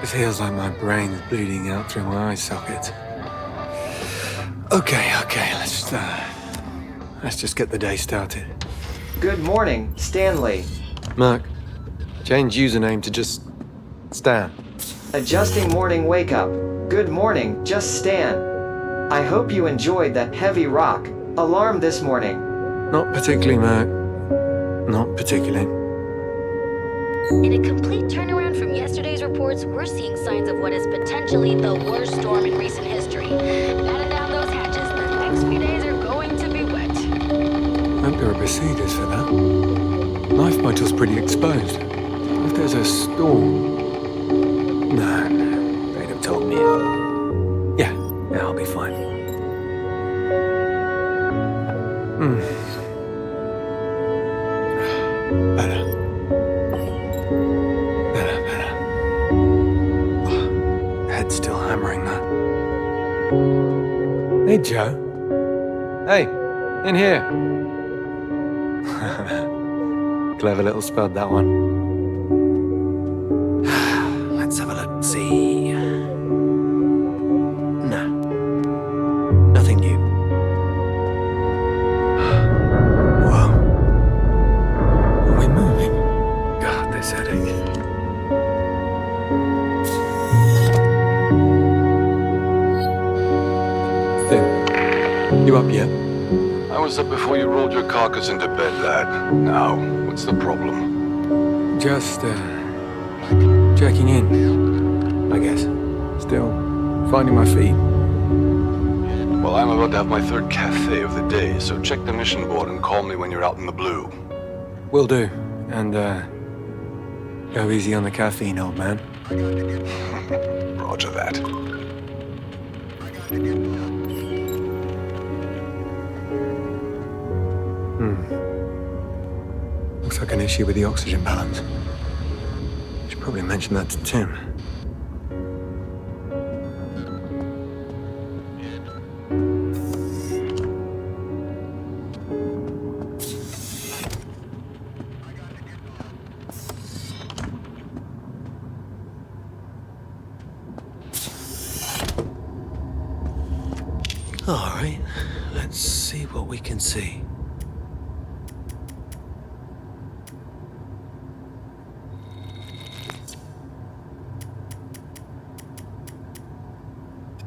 It feels like my brain's bleeding out through my eye socket. Okay, let's just get the day started. Good morning, Stanley. Mark, change username to just Stan. Adjusting morning wake up. Good morning, just Stan. I hope you enjoyed that heavy rock alarm this morning. Not particularly, Mark. Not particularly. In a complete turnaround from yesterday's reports, we're seeing signs of what is potentially the worst storm in recent history. Batten down those hatches. The next few days are going to be wet. Hope there are procedures for that. Life vitals pretty exposed. If there's a storm... No, they'd have told me. Yeah, I'll be fine. Better. Head's still hammering that. Hey, Joe. Hey, in here. Clever little spud, that one. Let's have a look. See. No. Nothing new. Whoa. Are we moving? God, this headache. Then, you up yet? I was up before you rolled your carcass into bed, lad. Now, what's the problem? Just, checking in, I guess. Still finding my feet. Well, I'm about to have my third cafe of the day, so check the mission board and call me when you're out in the blue. Will do. And, go easy on the caffeine, old man. Roger that. Looks like an issue with the oxygen balance. Should probably mention that to Tim. All right, let's see what we can see.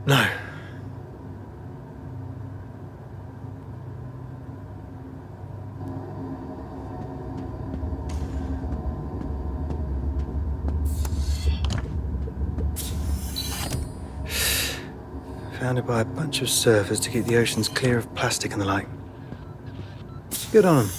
No. Founded by a bunch of surfers to keep the oceans clear of plastic and the like. Good on them.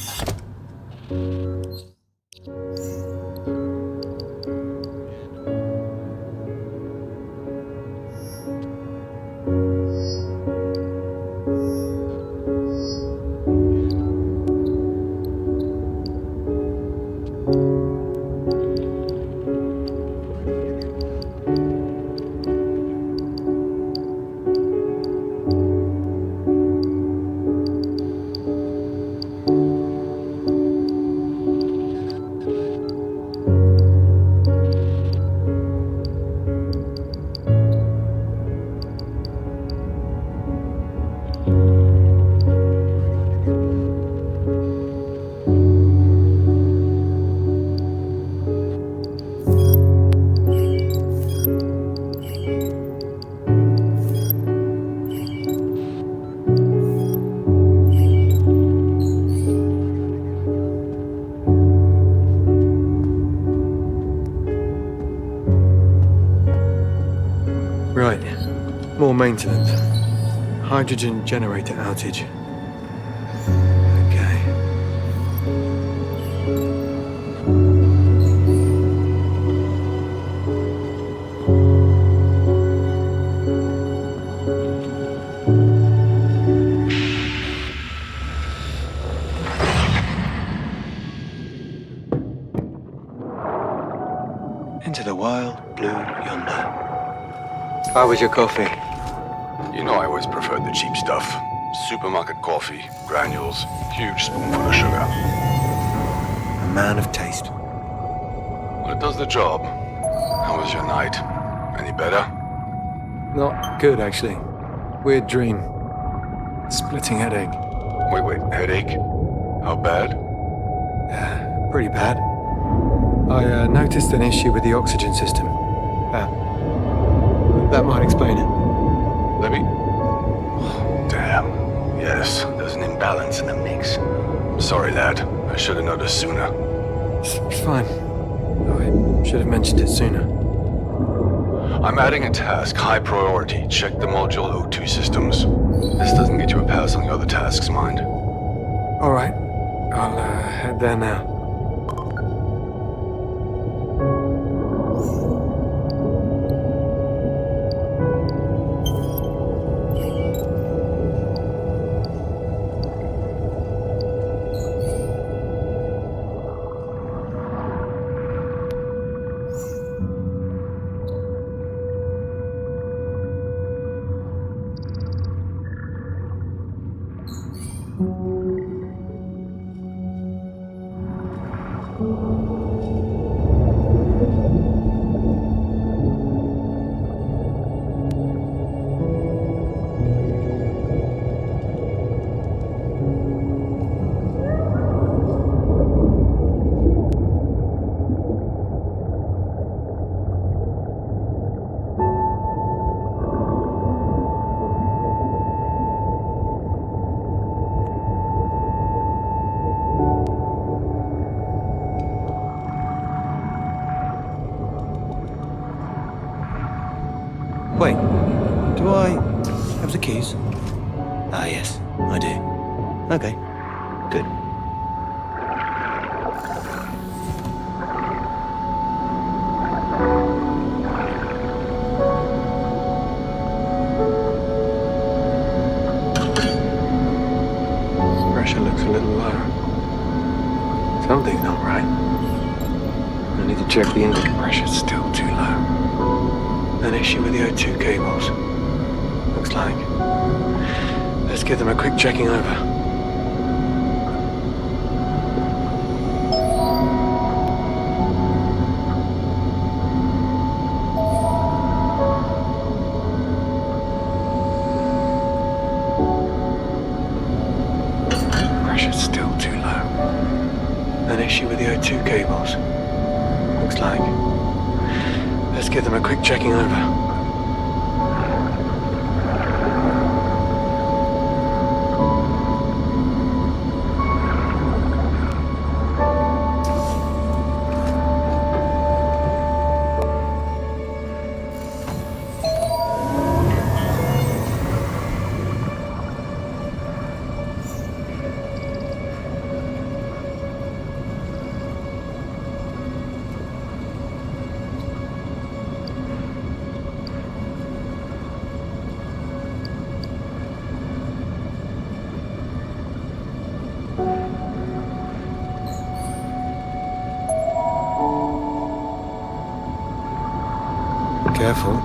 Right, more maintenance. Hydrogen generator outage. Okay. How was your coffee? You know I always preferred the cheap stuff. Supermarket coffee, granules, huge spoonful of sugar. A man of taste. Well, it does the job. How was your night? Any better? Not good, actually. Weird dream. Splitting headache. Wait, headache? How bad? Pretty bad. I noticed an issue with the oxygen system. That might explain it. Libby? Oh, damn. Yes, there's an imbalance in the mix. Sorry, lad. I should have noticed sooner. It's fine. I should have mentioned it sooner. I'm adding a task, high priority. Check the module O2 systems. This doesn't get you a pass on the other tasks, mind. All right. I'll head there now. Wait, do I have the keys? Ah, yes, I do. Okay, good. Pressure looks a little low. Something's not right. I need to check the intake. Pressure's still too low. An issue with the O2 cables. Looks like. Let's give them a quick checking over. Pressure's still too low. An issue with the O2 cables. Looks like. Let's give them a quick checking over. Careful.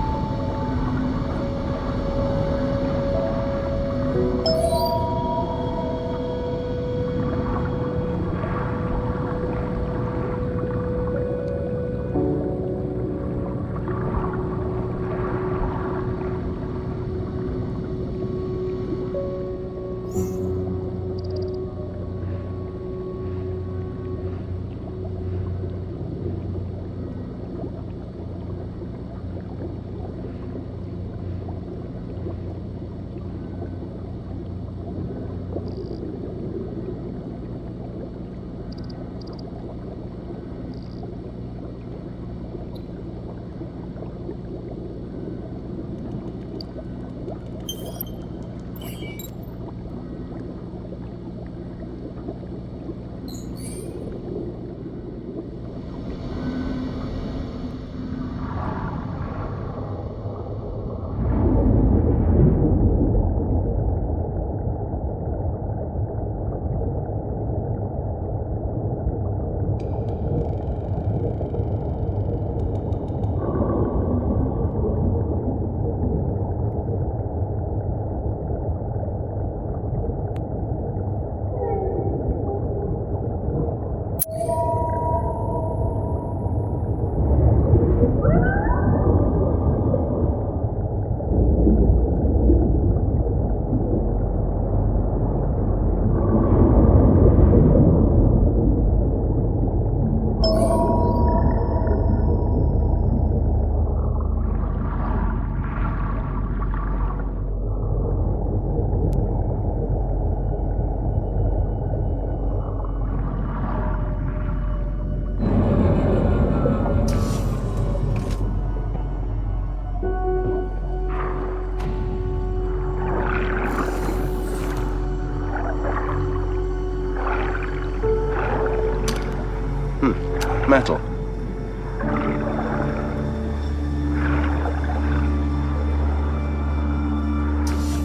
metal.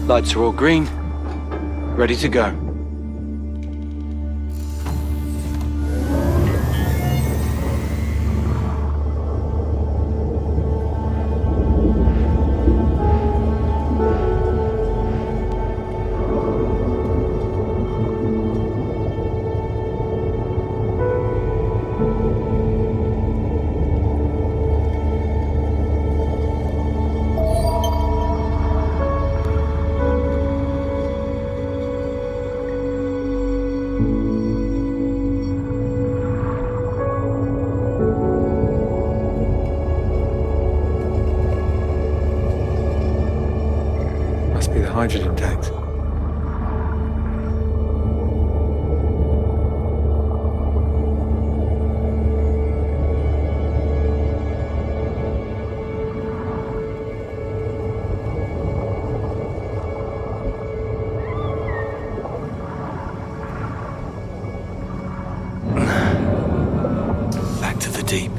Lights are all green. Ready to go. Must be the hydrogen tanks. Back to the deep.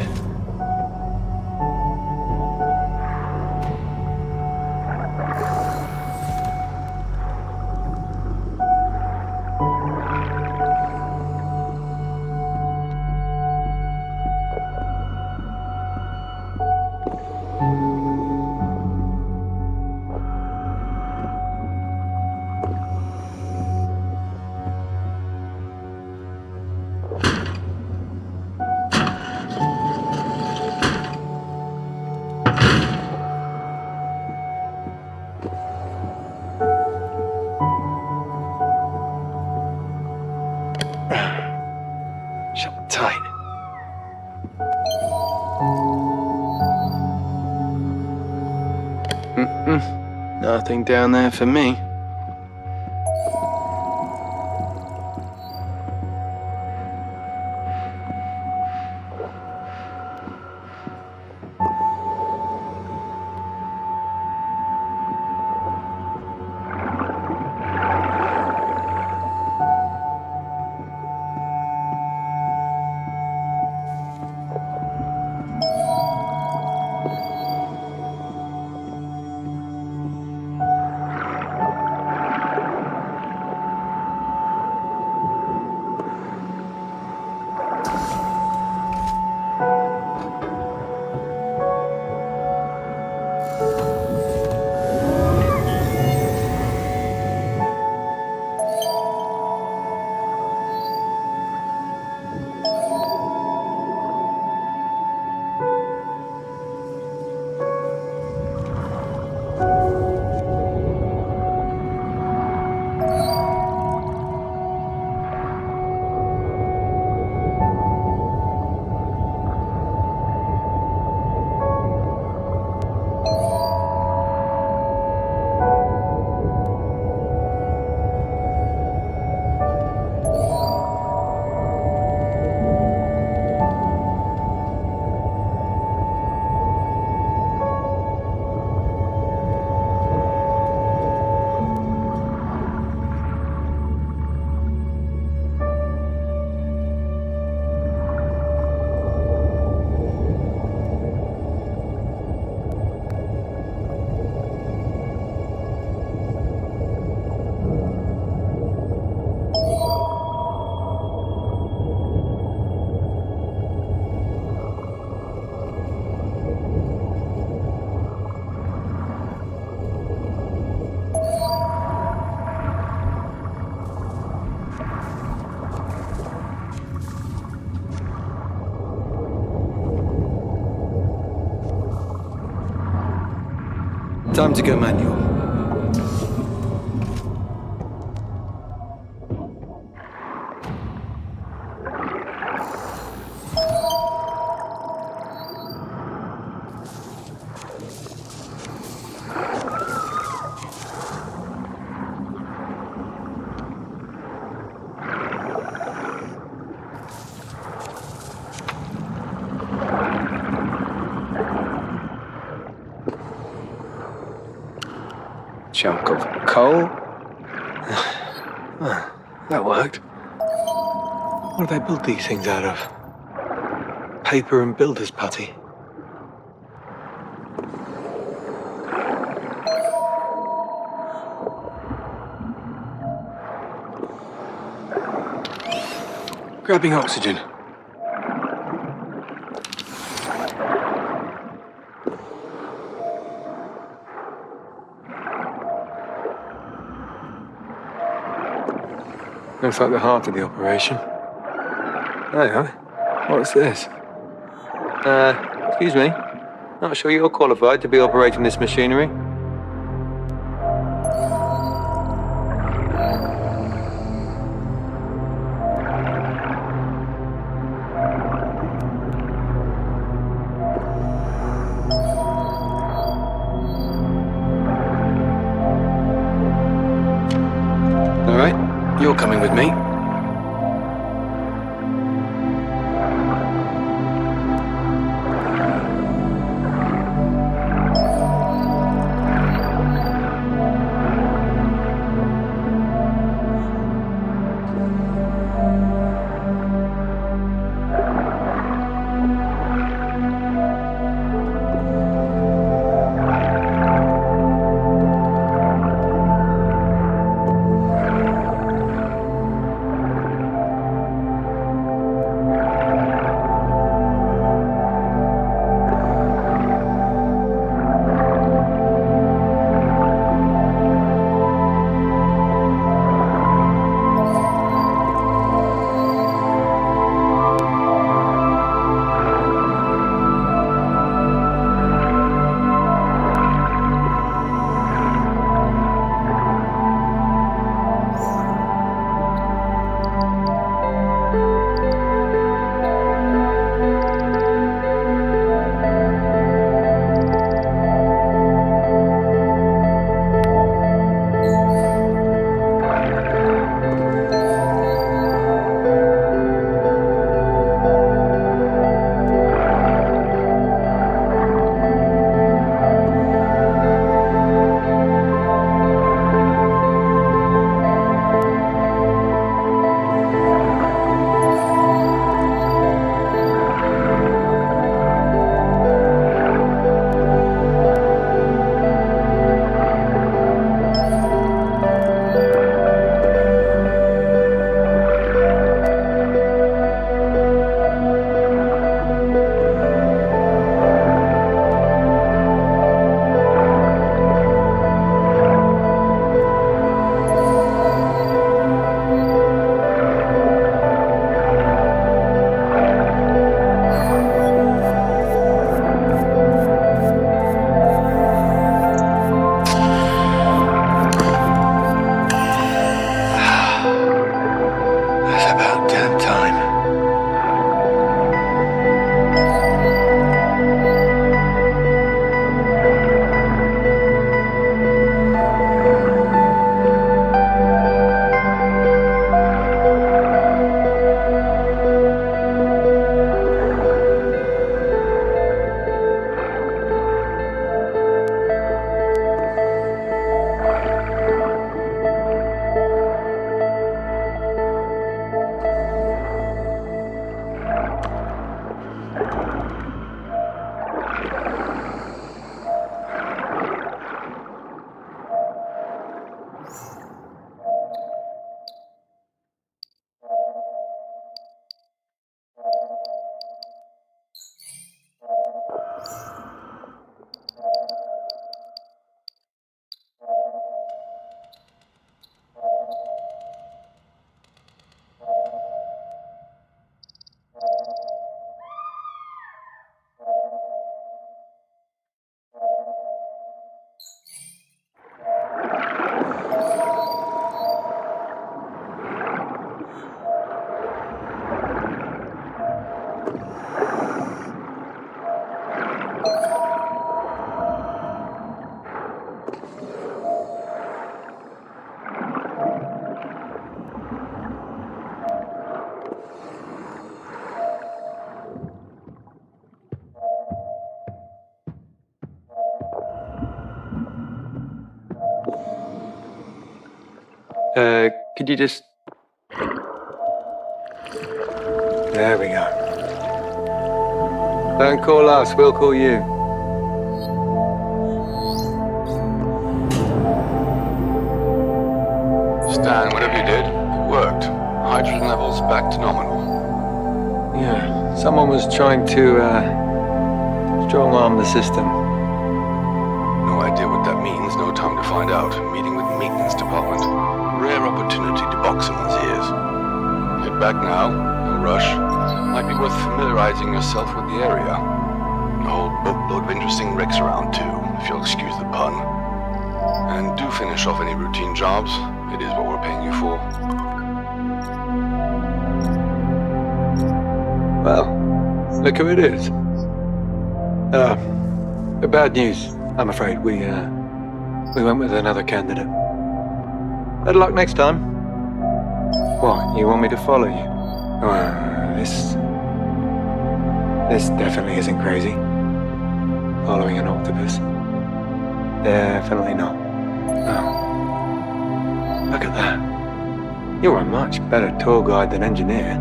Shut tight. Nothing down there for me. Time to go manual. Chunk of coal. That worked. What do they build these things out of? paper and builder's putty. Grabbing oxygen. Looks like the heart of the operation. Hang on. What's this? Excuse me. Not sure you're qualified to be operating this machinery. All right, you're coming with me. Could you just... There we go. Don't call us, we'll call you. Stan, whatever you did, it worked. Hydrogen levels back to nominal. Yeah, someone was trying to, strong-arm the system. No idea what that means, no time to find out. Meeting with maintenance department. Rare opportunity to box someone's ears. Head back now, no rush. Might be worth familiarizing yourself with the area. A whole boatload of interesting wrecks around too, if you'll excuse the pun. And do finish off any routine jobs. It is what we're paying you for. Well, look who it is. Bad news, I'm afraid. We went with another candidate. Better luck next time. What, you want me to follow you? This definitely isn't crazy. Following an octopus. Definitely not. Oh. Look at that. You're a much better tour guide than engineer.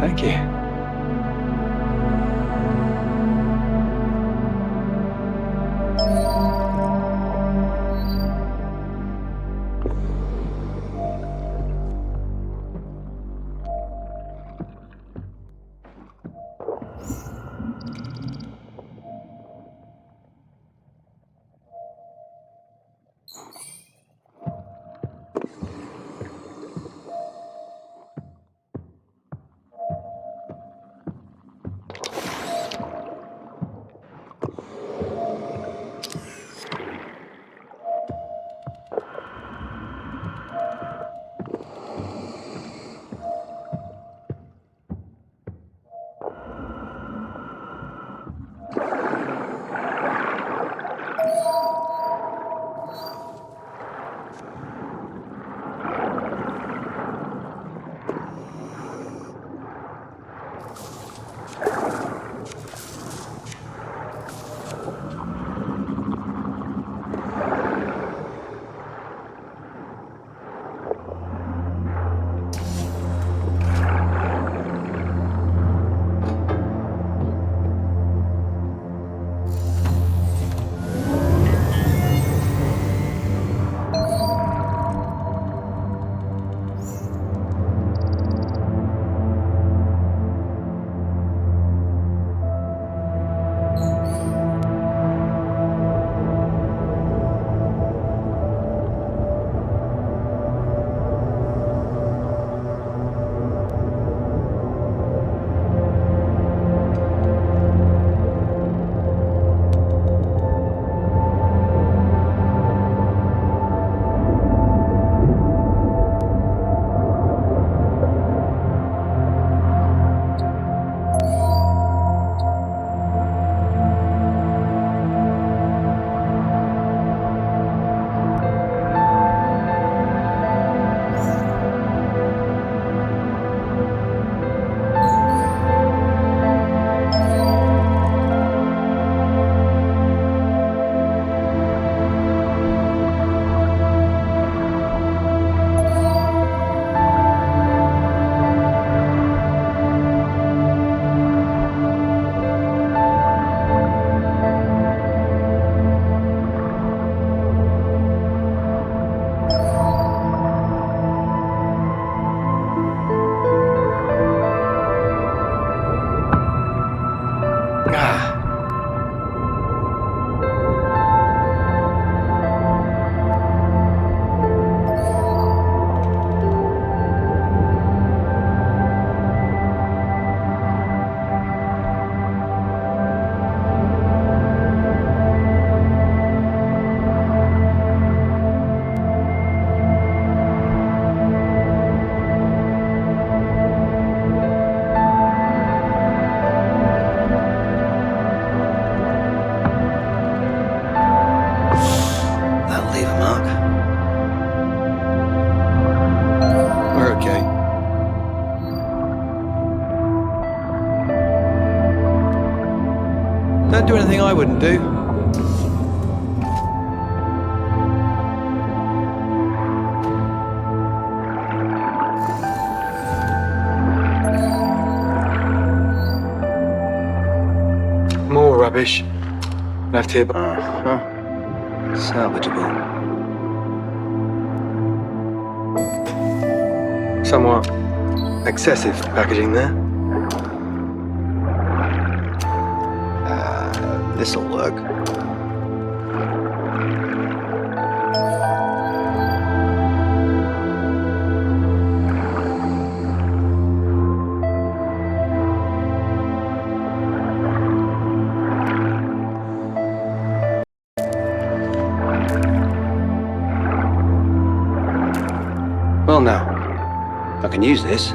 Thank you. Don't do anything I wouldn't do. rubbish left here, but Salvageable. somewhat excessive packaging there. This'll work. Well now, I can use this.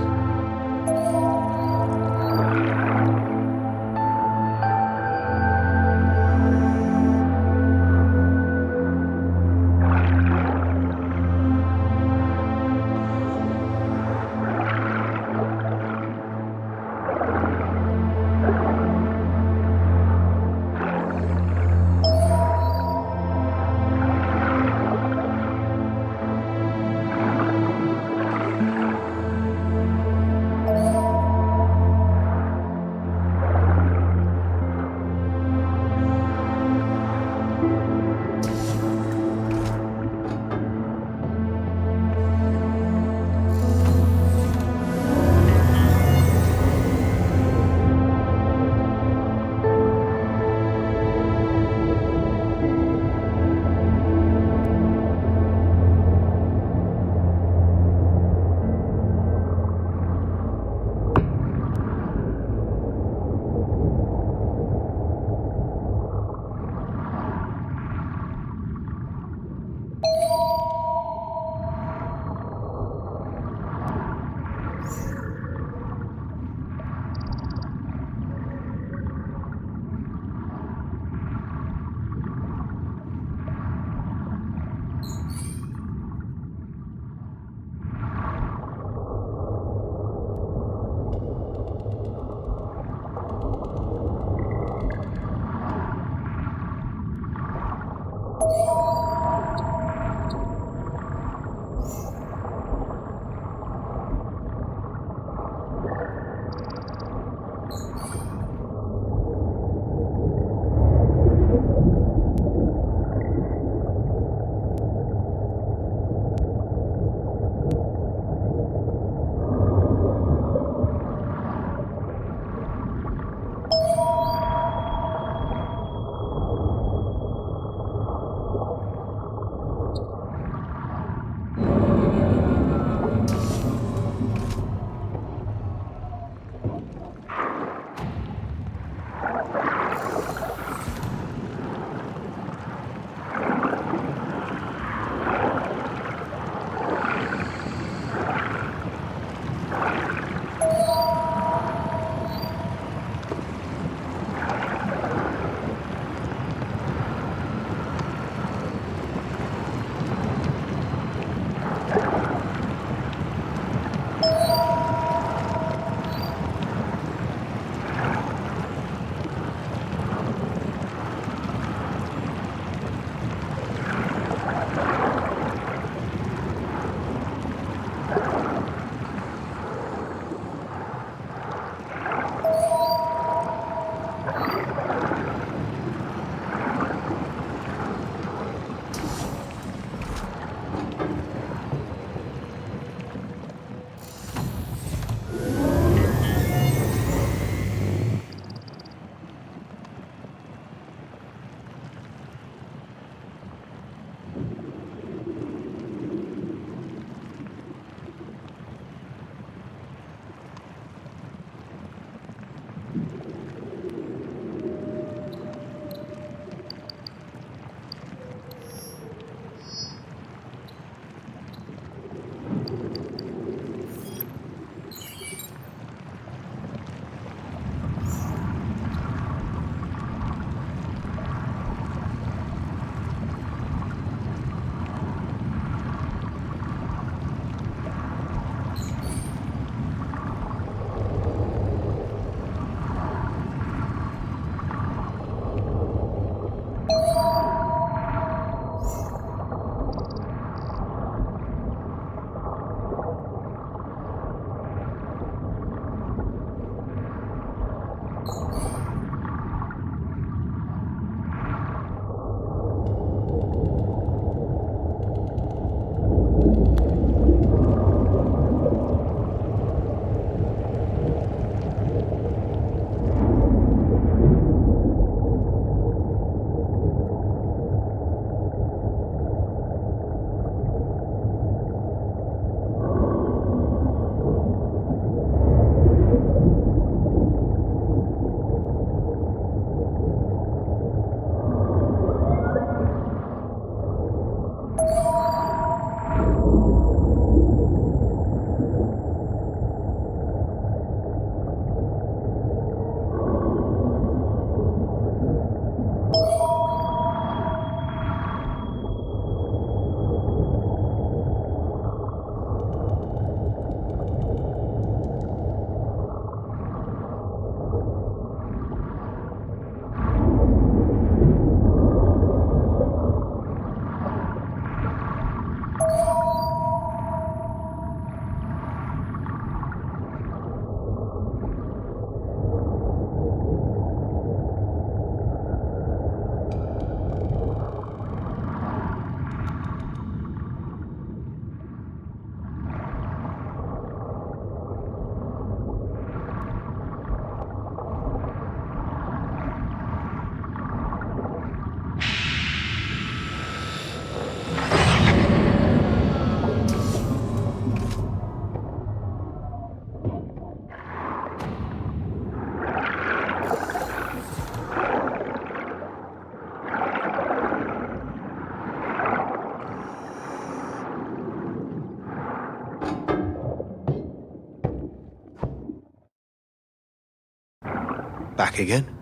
Back again?